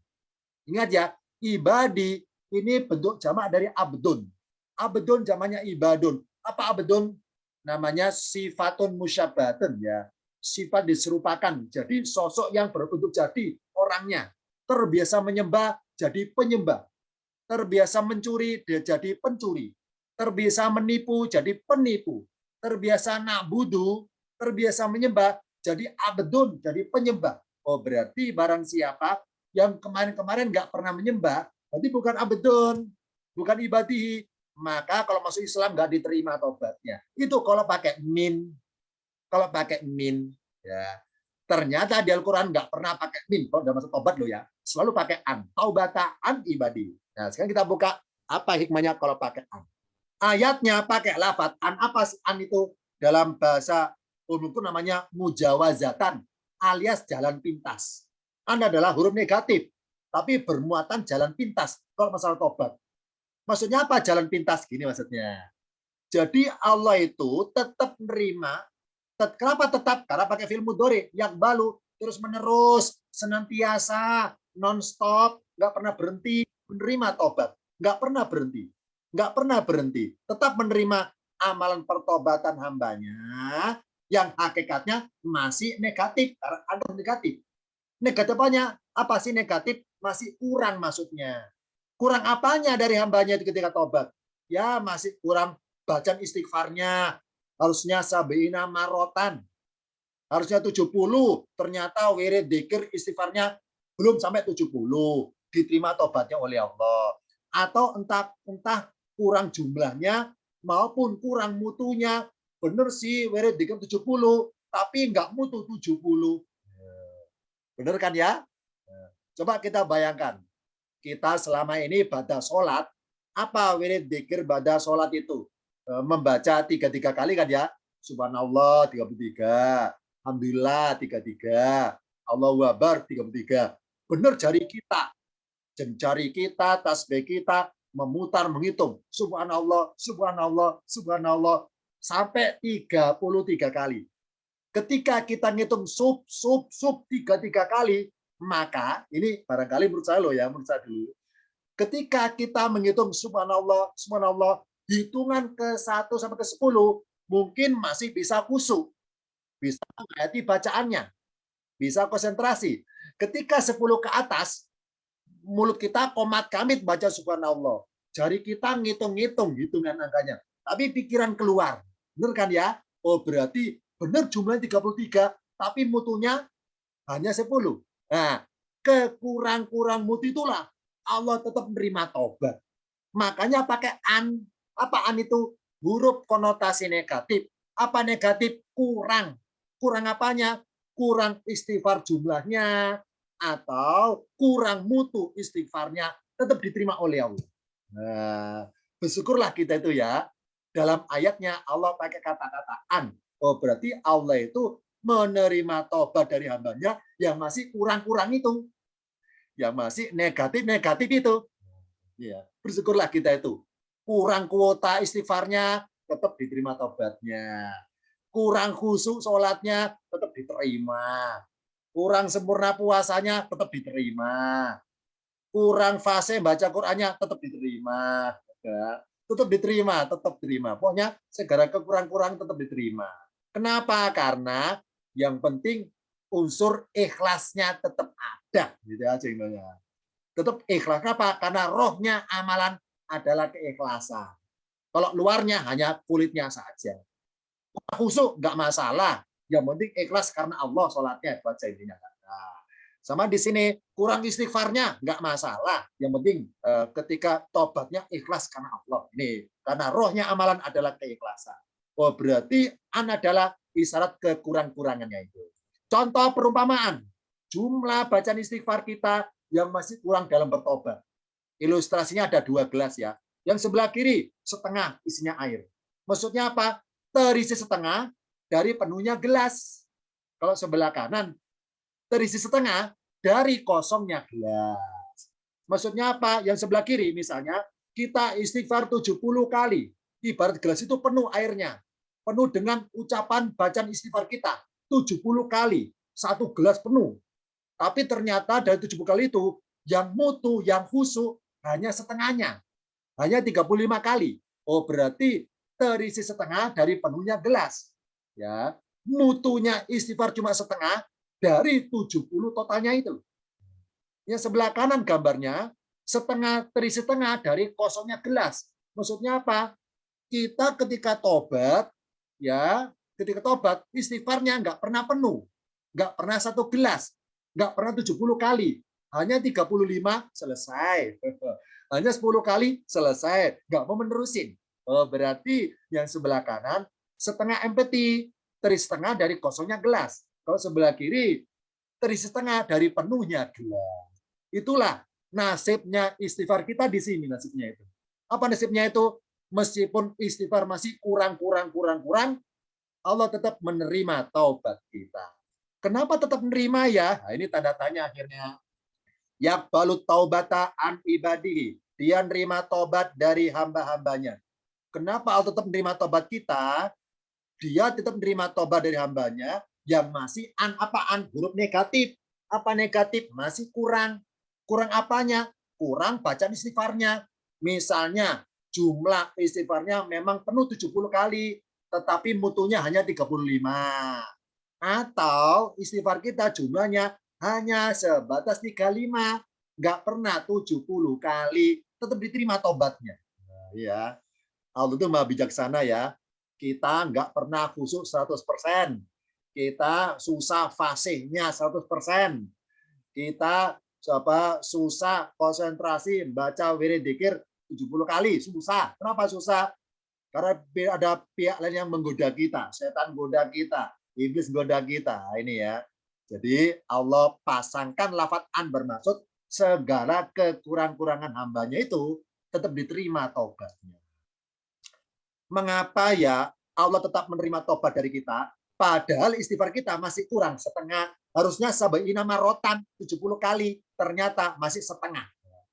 [SPEAKER 1] Ingat ya, ibadi ini bentuk jamak dari abdun. Abdun jamaknya ibadun. Apa abdun? Namanya sifatun musyabatun ya. Sifat diserupakan. Jadi sosok yang berbentuk jadi orangnya. Terbiasa menyembah jadi penyembah. Terbiasa mencuri dia jadi pencuri. Terbiasa menipu jadi penipu. Terbiasa na'budu, terbiasa menyembah jadi abdun, jadi penyembah. Oh berarti barang siapa yang kemarin-kemarin nggak pernah menyembah, berarti bukan abdun, bukan ibadihi. Maka kalau masuk Islam nggak diterima tobatnya. Itu kalau pakai min. Kalau pakai min, ya ternyata di Al-Quran nggak pernah pakai min. Kalau udah masuk tobat lo ya, selalu pakai an. Taubata an ibadi. Nah sekarang kita buka apa hikmahnya kalau pakai an. Ayatnya pakai lafadz an. Apa sih an itu? Dalam bahasa umum itu namanya mujawazatan alias jalan pintas. An adalah huruf negatif, tapi bermuatan jalan pintas kalau masalah tobat. Maksudnya apa jalan pintas? Gini maksudnya. Jadi Allah itu tetap menerima. Kenapa tetap? Karena pakai fi'il mudhari yang balu terus menerus, senantiasa, non-stop, nggak pernah berhenti menerima tobat, nggak pernah berhenti, nggak pernah berhenti, tetap menerima amalan pertobatan hambanya yang hakikatnya masih negatif, karena ada negatif. Negatif apanya? Apa sih negatif? Masih kurang maksudnya. Kurang apanya dari hambanya itu ketika tobat? Ya masih kurang bacaan istighfarnya. Harusnya sabiina marotan. Harusnya 70. Ternyata wirid dzikir istighfarnya belum sampai 70. Diterima tobatnya oleh Allah. Atau entah kurang jumlahnya maupun kurang mutunya. Benar sih wirid dzikir 70, tapi nggak mutu 70. Benar kan ya? Coba kita bayangkan. Kita selama ini pada sholat, apa wirid dzikir pada sholat itu? Membaca 33 kali kan ya? Subhanallah 33, Alhamdulillah 33, Allahu Akbar 33. Benar jari kita, tasbih kita memutar menghitung Subhanallah, Subhanallah, Subhanallah sampai 33 kali. Ketika kita ngitung sub 33 kali, maka ini barangkali menurut saya loh ya, menurut saya dulu. Ketika kita menghitung subhanallah, subhanallah, hitungan ke 1 sampai ke 10 mungkin masih bisa khusyuk, bisa menghayati bacaannya, bisa konsentrasi. Ketika 10 ke atas, mulut kita komat kamit baca subhanallah. Jari kita ngitung-ngitung hitungan angkanya. Tapi pikiran keluar. Benar kan ya? Oh berarti benar jumlahnya 33, tapi mutunya hanya 10. Nah, kekurang-kurang mutu itulah Allah tetap menerima tobat. Makanya pakai an. Apa an itu? Huruf konotasi negatif. Apa negatif? Kurang. Kurang apanya? Kurang istighfar jumlahnya atau kurang mutu istighfarnya tetap diterima oleh Allah. Nah, bersyukurlah kita itu ya. Dalam ayatnya Allah pakai kata-kata an. Oh, berarti Allah itu menerima tobat dari hambanya yang masih kurang-kurang itu. Yang masih negatif-negatif itu. Ya, bersyukurlah kita itu. Kurang kuota istighfarnya, tetap diterima tobatnya. Kurang khusyuk sholatnya, tetap diterima. Kurang sempurna puasanya, tetap diterima. Kurang fase baca Qur'annya, tetap diterima. Ya, tetap diterima, tetap diterima. Pokoknya segala kekurang-kurang tetap diterima. Kenapa? Karena yang penting unsur ikhlasnya tetap ada. Gitu aja intinya. Tetap ikhlas. Kenapa? Karena rohnya amalan adalah keikhlasan. Kalau luarnya hanya kulitnya saja. Khusyuk nggak masalah. Yang penting ikhlas karena Allah sholatnya. Baca intinya. Nah, sama di sini kurang istighfarnya nggak masalah. Yang penting ketika tobatnya ikhlas karena Allah. Ini karena rohnya amalan adalah keikhlasan. Oh berarti an adalah isyarat kekurang-kurangannya itu. Contoh perumpamaan. jumlah bacaan istighfar kita yang masih kurang dalam bertobat. Ilustrasinya ada 2 gelas ya. Yang sebelah kiri setengah isinya air. Maksudnya apa? Terisi setengah dari penuhnya gelas. Kalau sebelah kanan terisi setengah dari kosongnya gelas. Maksudnya apa? Yang sebelah kiri misalnya kita istighfar 70 kali. Ibarat gelas itu penuh airnya. Penuh dengan ucapan bacaan istighfar kita. 70 kali. Satu gelas penuh. Tapi ternyata dari 70 kali itu, yang mutu, yang khusyuk, hanya setengahnya. Hanya 35 kali. Oh, berarti terisi setengah dari penuhnya gelas. Ya, mutunya istighfar cuma setengah dari 70 totalnya itu. Yang sebelah kanan gambarnya, setengah terisi setengah dari kosongnya gelas. Maksudnya apa? Kita ketika tobat, ya, ketika tobat istighfarnya nggak pernah penuh, nggak pernah satu gelas, nggak pernah 70 kali, hanya 35 selesai, hanya 10 kali selesai, nggak mau menerusin. Oh, berarti yang sebelah kanan setengah empty, terisi setengah dari kosongnya gelas. Kalau sebelah kiri terisi setengah dari penuhnya gelas. Itulah nasibnya istighfar kita di sini nasibnya itu. Apa nasibnya itu? Meskipun istighfar masih kurang, Allah tetap menerima taubat kita. Kenapa tetap menerima ya? Nah, ini tanda tanya akhirnya. Yaqbalu taubata an ibadihi. Dia nerima taubat dari hamba-hambanya. Kenapa Allah tetap menerima taubat kita? Dia tetap menerima taubat dari hambanya yang masih apaan? Huruf negatif. Apa negatif? Masih kurang. Kurang apanya? Kurang bacaan istighfarnya. Misalnya, jumlah istighfarnya memang penuh 70 kali, tetapi mutunya hanya 35. Atau istighfar kita jumlahnya hanya sebatas 35, nggak pernah 70 kali, tetap diterima tobatnya. Nah, ya, Allah itu maha bijaksana ya. Kita nggak pernah khusyuk 100%. Kita susah fasihnya 100%. Kita susah konsentrasi baca wirid dzikir 70 kali, susah. Kenapa susah? Karena ada pihak lain yang menggoda kita, setan goda kita, iblis goda kita. Ini ya. Jadi Allah pasangkan lafaz an bermaksud segala kekurang-kurangan hambanya itu tetap diterima taubatnya. Mengapa ya Allah tetap menerima taubat dari kita? Padahal istighfar kita masih kurang setengah. Harusnya sabaina marotan 70 kali, ternyata masih setengah.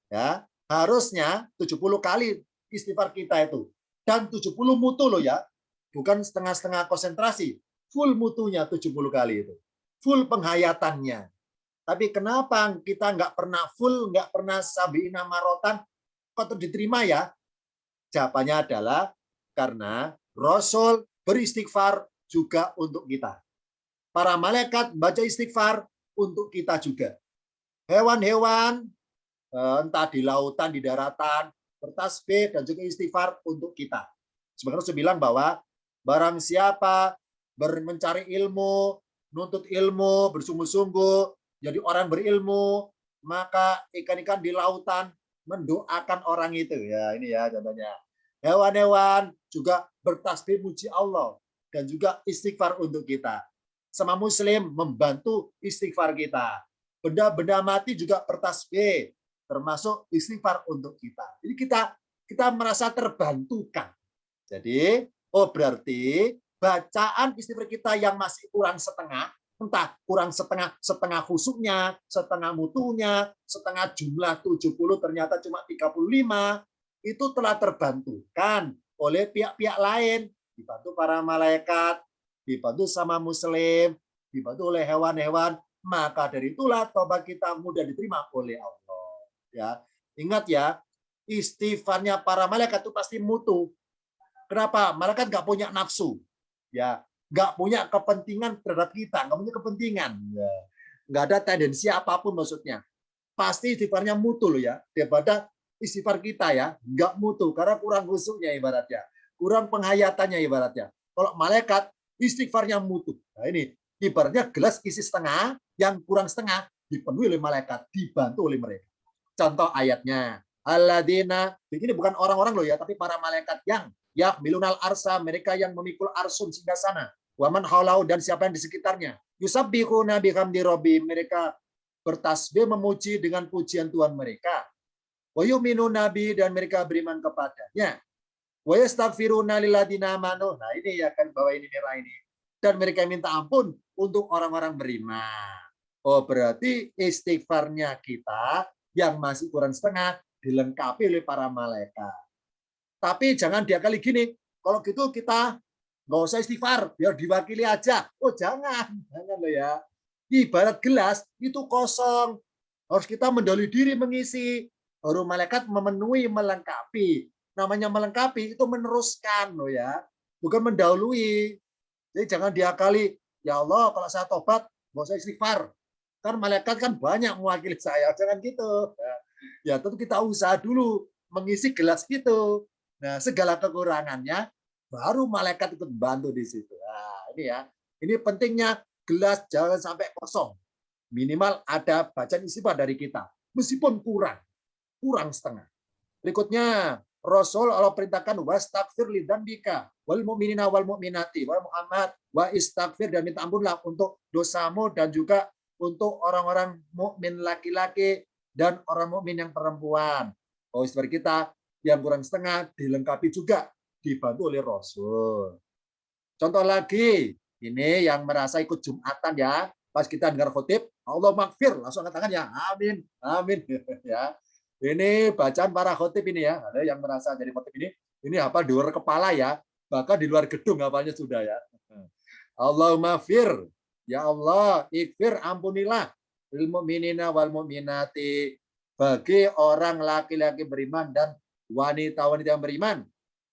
[SPEAKER 1] Ya, harusnya 70 kali istighfar kita itu. Dan 70 mutu loh ya. Bukan setengah-setengah konsentrasi. Full mutunya 70 kali itu. Full penghayatannya. Tapi kenapa kita nggak pernah full, nggak pernah sabaina marotan, kok diterima ya? Jawabannya adalah karena Rasul beristighfar juga untuk kita. Para malaikat baca istighfar untuk kita juga. Hewan-hewan, entah di lautan, di daratan, bertasbih dan juga istighfar untuk kita. Sebenarnya Rasul bilang bahwa barang siapa mencari ilmu, nuntut ilmu, bersungguh-sungguh, jadi orang berilmu, maka ikan-ikan di lautan mendoakan orang itu. Ya, ini ya contohnya. Hewan-hewan juga bertasbih muji Allah dan juga istighfar untuk kita. Sama muslim membantu istighfar kita. Benda-benda mati juga bertasbih, termasuk istighfar untuk kita. Jadi kita merasa terbantukan. Jadi, oh berarti bacaan istighfar kita yang masih kurang setengah, entah kurang setengah khusyuknya, setengah mutunya, setengah jumlah 70 ternyata cuma 35, itu telah terbantukan oleh pihak-pihak lain, dibantu para malaikat, dibantu sama muslim, dibantu oleh hewan-hewan, maka dari itulah tobat kita mudah diterima oleh Allah. Ya, ingat ya, istighfarnya para malaikat itu pasti mutu. Kenapa? Malaikat nggak punya nafsu, ya, nggak punya kepentingan terhadap kita, nggak punya kepentingan, ya. Nggak ada tendensi apapun maksudnya. Pasti istighfarnya mutu loh ya, daripada istighfar kita ya nggak mutu karena kurang khusyuknya ibaratnya, kurang penghayatannya ibaratnya. Kalau malaikat istighfarnya mutu. Nah ini ibaratnya gelas isi setengah, yang kurang setengah dipenuhi oleh malaikat, dibantu oleh mereka. Contoh ayatnya, alladzina, ini bukan orang-orang loh ya, tapi para malaikat yang milunal arsa, mereka yang memikul arsun sehingga sana. Waman haulau, dan siapa yang di sekitarnya. Yusabbihuna bihamdi rabbihim, mereka bertasbih memuji dengan pujian Tuhan mereka. Wa yu'minu nabi dan mereka beriman kepadanya. Wa yastaghfiruna lilladzina amanu. Nah, ini ya kan bawah ini merah ini. Dan mereka minta ampun untuk orang-orang beriman. Oh, berarti istighfarnya kita yang masih kurang setengah dilengkapi oleh para malaikat. Tapi jangan diakali gini. Kalau gitu kita nggak usah istighfar, biar diwakili aja. Oh, jangan loh ya. Ibarat gelas itu kosong. Harus kita mendahului diri mengisi. Baru malaikat memenuhi, melengkapi. Namanya melengkapi itu meneruskan loh ya. Bukan mendahului. Jadi jangan diakali. Ya Allah, kalau saya tobat, nggak usah istighfar. Kan malaikat kan banyak mewakili saya. Jangan gitu. Ya tentu kita usaha dulu mengisi gelas itu. Nah, segala kekurangannya baru malaikat ikut bantu di situ. Nah, ini ya. Ini pentingnya gelas jangan sampai kosong. Minimal ada bacaan istighfar dari kita. Meskipun kurang setengah. Berikutnya, Rasul Allah perintahkan wastaghfir lidzambika wal mu'minina wal mu'minati wa Muhammad wa istaghfir dan minta ampunlah untuk dosamu dan juga untuk orang-orang mukmin laki-laki dan orang mukmin yang perempuan. Oh, istighfar kita yang kurang setengah dilengkapi juga dibantu oleh Rasul. Contoh lagi, ini yang merasa ikut Jumatan ya, pas kita dengar khotib, Allah makfir, langsung angkat tangan ya, amin, amin ya. Ini bacaan para khotib ini ya, ada yang merasa jadi khotib ini apa di luar kepala ya, bahkan di luar gedung apanya sudah ya. Allahumma fir, ya Allah, ikfir ampunilah lil mu'minina wal mu'minati bagi orang laki-laki beriman dan wanita-wanita yang beriman,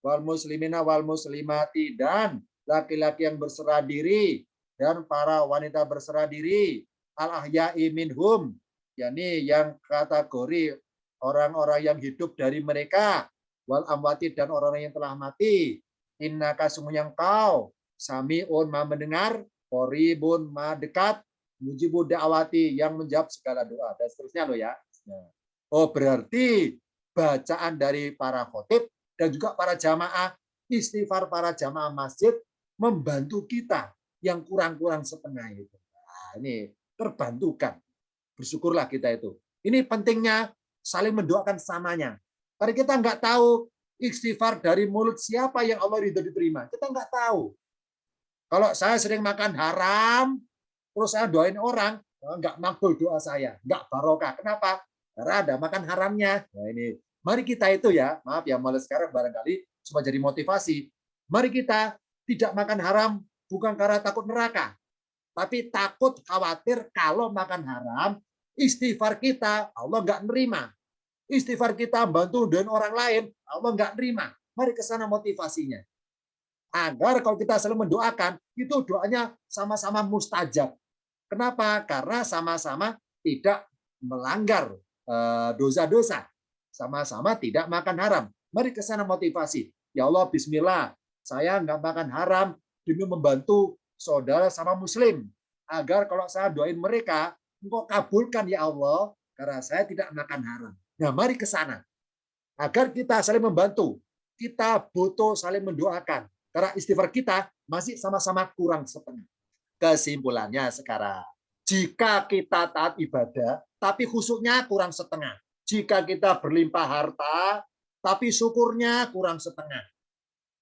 [SPEAKER 1] wal muslimina wal muslimati dan laki-laki yang berserah diri dan para wanita berserah diri, al ahya'i minhum, yakni yang kategori orang-orang yang hidup dari mereka, wal amwati dan orang-orang yang telah mati. Innaka sungguhnya engkau sami'un ma mendengar, qoribun ma dekat, mujibu da'wati yang menjawab segala doa dan seterusnya loh ya. Oh, berarti bacaan dari para khotib dan juga para jamaah, istighfar para jamaah masjid membantu kita yang kurang-kurang setengah itu. Nah, ini terbantukan. Bersyukurlah kita itu. Ini pentingnya saling mendoakan samanya. Karena kita nggak tahu istighfar dari mulut siapa yang Allah ridho diterima. Kita nggak tahu. Kalau saya sering makan haram, terus saya doain orang, nggak makbul doa saya, nggak barokah. Kenapa? Karena ada makan haramnya. Nah, ini mari kita itu ya, maaf ya mulai sekarang barangkali supaya jadi motivasi. Mari kita tidak makan haram bukan karena takut neraka, tapi takut khawatir kalau makan haram, istighfar kita Allah nggak nerima. Istighfar kita bantu dan orang lain, Allah nggak nerima. Mari ke sana motivasinya. Agar kalau kita selalu mendoakan, itu doanya sama-sama mustajab. Kenapa? Karena sama-sama tidak melanggar dosa-dosa. Sama-sama tidak makan haram. Mari ke sana motivasi. Ya Allah, bismillah. Saya nggak makan haram demi membantu saudara sama muslim. Agar kalau saya doain mereka, engkau kabulkan ya Allah, karena saya tidak makan haram. Nah, mari ke sana. Agar kita saling membantu. Kita butuh saling mendoakan. Karena istighfar kita masih sama-sama kurang setengah. Kesimpulannya sekarang, jika kita taat ibadah, tapi khusyuknya kurang setengah. Jika kita berlimpah harta, tapi syukurnya kurang setengah.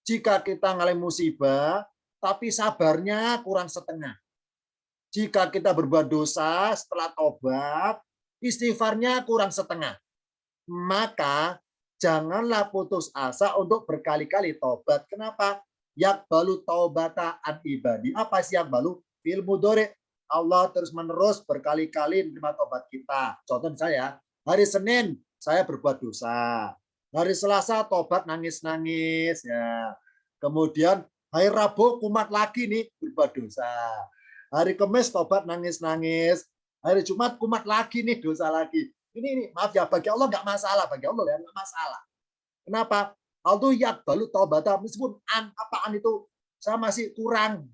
[SPEAKER 1] Jika kita ngalami musibah, tapi sabarnya kurang setengah. Jika kita berbuat dosa setelah tobat, istighfarnya kurang setengah. Maka janganlah putus asa untuk berkali-kali tobat. Kenapa? Yakbalu taubata an ibadi. Apa sih yakbalu? Fil mudhari. Allah terus-menerus berkali-kali menerima tobat kita. Contoh saya, hari Senin saya berbuat dosa. Hari Selasa tobat nangis-nangis ya. Kemudian hari Rabu kumat lagi nih berbuat dosa. Hari Kamis tobat nangis-nangis. Hari Jumat kumat lagi nih dosa lagi. Ini maaf ya, bagi Allah nggak masalah, bagi Allah ya nggak masalah. Kenapa? Allah yakbalu taubata, meskipun apaan itu saya masih kurang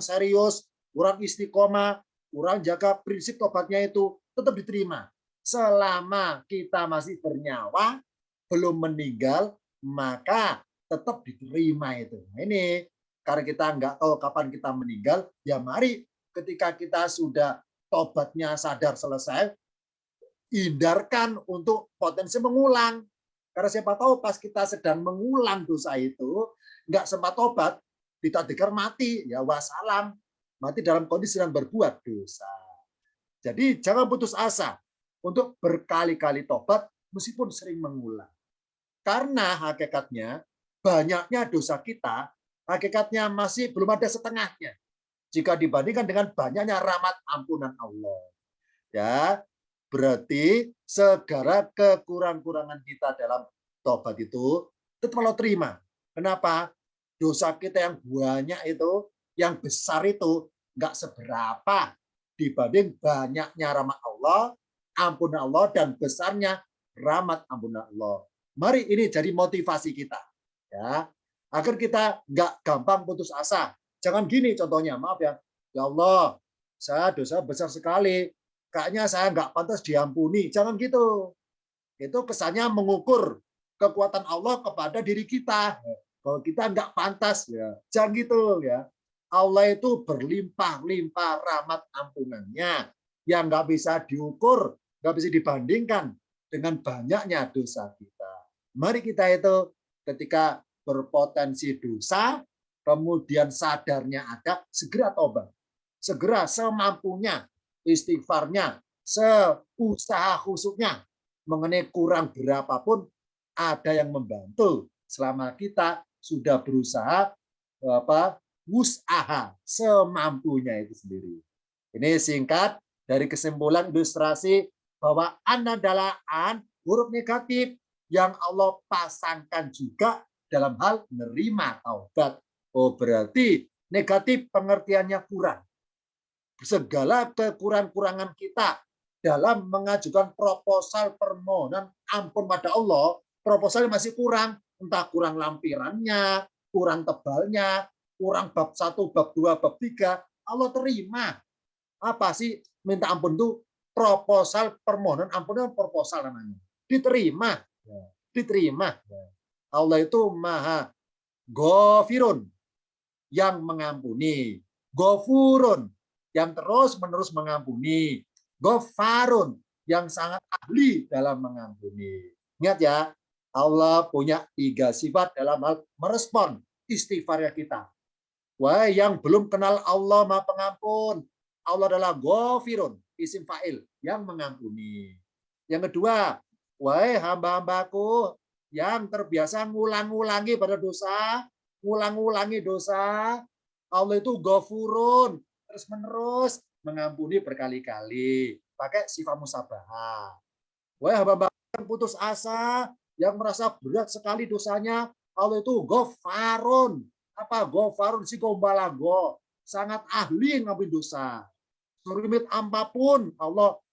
[SPEAKER 1] serius, kurang istiqomah, kurang jaga prinsip tobatnya itu tetap diterima. Selama kita masih bernyawa, belum meninggal, maka tetap diterima itu. Nah, ini karena kita nggak tahu kapan kita meninggal, ya mari ketika kita sudah tobatnya sadar selesai, hindarkan untuk potensi mengulang. Karena siapa tahu pas kita sedang mengulang dosa itu, nggak sempat tobat, ditakdirkan mati, ya wassalam. Mati dalam kondisi sedang berbuat dosa. Jadi jangan putus asa untuk berkali-kali tobat meskipun sering mengulang. Karena hakikatnya banyaknya dosa kita, hakikatnya masih belum ada setengahnya. Jika dibandingkan dengan banyaknya rahmat ampunan Allah. Ya, berarti segala kekurangan kita dalam tobat itu tetap Allah terima. Kenapa? Dosa kita yang banyak itu, yang besar itu nggak seberapa dibanding banyaknya rahmat Allah, ampunan Allah, dan besarnya rahmat ampunan Allah. Mari ini jadi motivasi kita, ya, agar kita nggak gampang putus asa. Jangan gini contohnya, maaf ya, ya Allah, saya dosa besar sekali, kayaknya saya nggak pantas diampuni. Jangan gitu. Itu kesannya mengukur kekuatan Allah kepada diri kita. Kalau kita nggak pantas, ya jangan gitu ya. Allah itu berlimpah-limpah rahmat ampunannya yang nggak bisa diukur, nggak bisa dibandingkan dengan banyaknya dosa kita. Mari kita itu ketika berpotensi dosa, kemudian sadarnya ada, segera tobat. Segera semampunya, istighfarnya, seusaha khususnya, mengenai kurang berapapun ada yang membantu selama kita sudah berusaha usaha semampunya itu sendiri. Ini singkat dari kesimpulan ilustrasi bahwa an adalah huruf negatif yang Allah pasangkan juga dalam hal menerima taubat. Oh, berarti negatif pengertiannya kurang. Segala kekurangan kita dalam mengajukan proposal permohonan ampun pada Allah, proposalnya masih kurang, entah kurang lampirannya, kurang tebalnya, kurang bab 1, bab 2, bab 3, Allah terima. Apa sih minta ampun itu? Proposal permohonan ampun itu proposal namanya. Diterima. Diterima. Allah itu maha Ghafirun, yang mengampuni. Ghafurun, yang terus-menerus mengampuni. Ghafarun, yang sangat ahli dalam mengampuni. Ingat ya, Allah punya 3 sifat dalam hal merespon istighfarnya kita. Wah, yang belum kenal Allah Maha Pengampun, Allah adalah Ghafirun, isim fa'il, yang mengampuni. Yang kedua, wahai hamba-hambaku yang terbiasa ngulang-ngulangi pada dosa, ngulang-ngulangi dosa, Allah itu Ghafurun, terus-menerus mengampuni berkali-kali, pakai sifat musabahah. Wahai hamba-hamba yang putus asa, yang merasa berat sekali dosanya, Allah itu Ghafarun. Apa Ghafarun? Si gombalago, sangat ahli ngampuni dosa. Serumit apapun,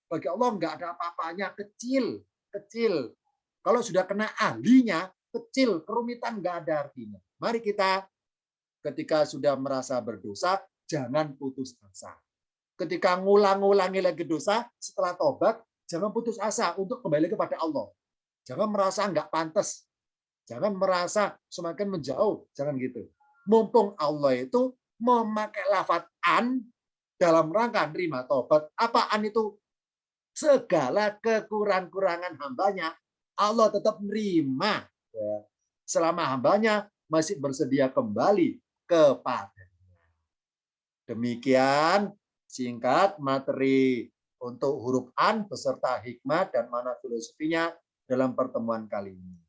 [SPEAKER 1] bagi Allah nggak ada apa-apanya, kecil, kecil. Kalau sudah kena ahlinya, kecil, kerumitan nggak ada artinya. Mari kita ketika sudah merasa berdosa, jangan putus asa. Ketika ngulang-ngulangi lagi dosa, setelah tobat, jangan putus asa untuk kembali kepada Allah. Jangan merasa nggak pantas. Jangan merasa semakin menjauh. Jangan gitu. Mumpung Allah itu memakai lafaz an dalam rangka nerima tobat. Apa an itu? Segala kekurangan hambanya, Allah tetap nerima. Selama hambanya masih bersedia kembali kepadanya. Demikian singkat materi untuk huruf an beserta hikmah dan makna filosofinya dalam pertemuan kali ini.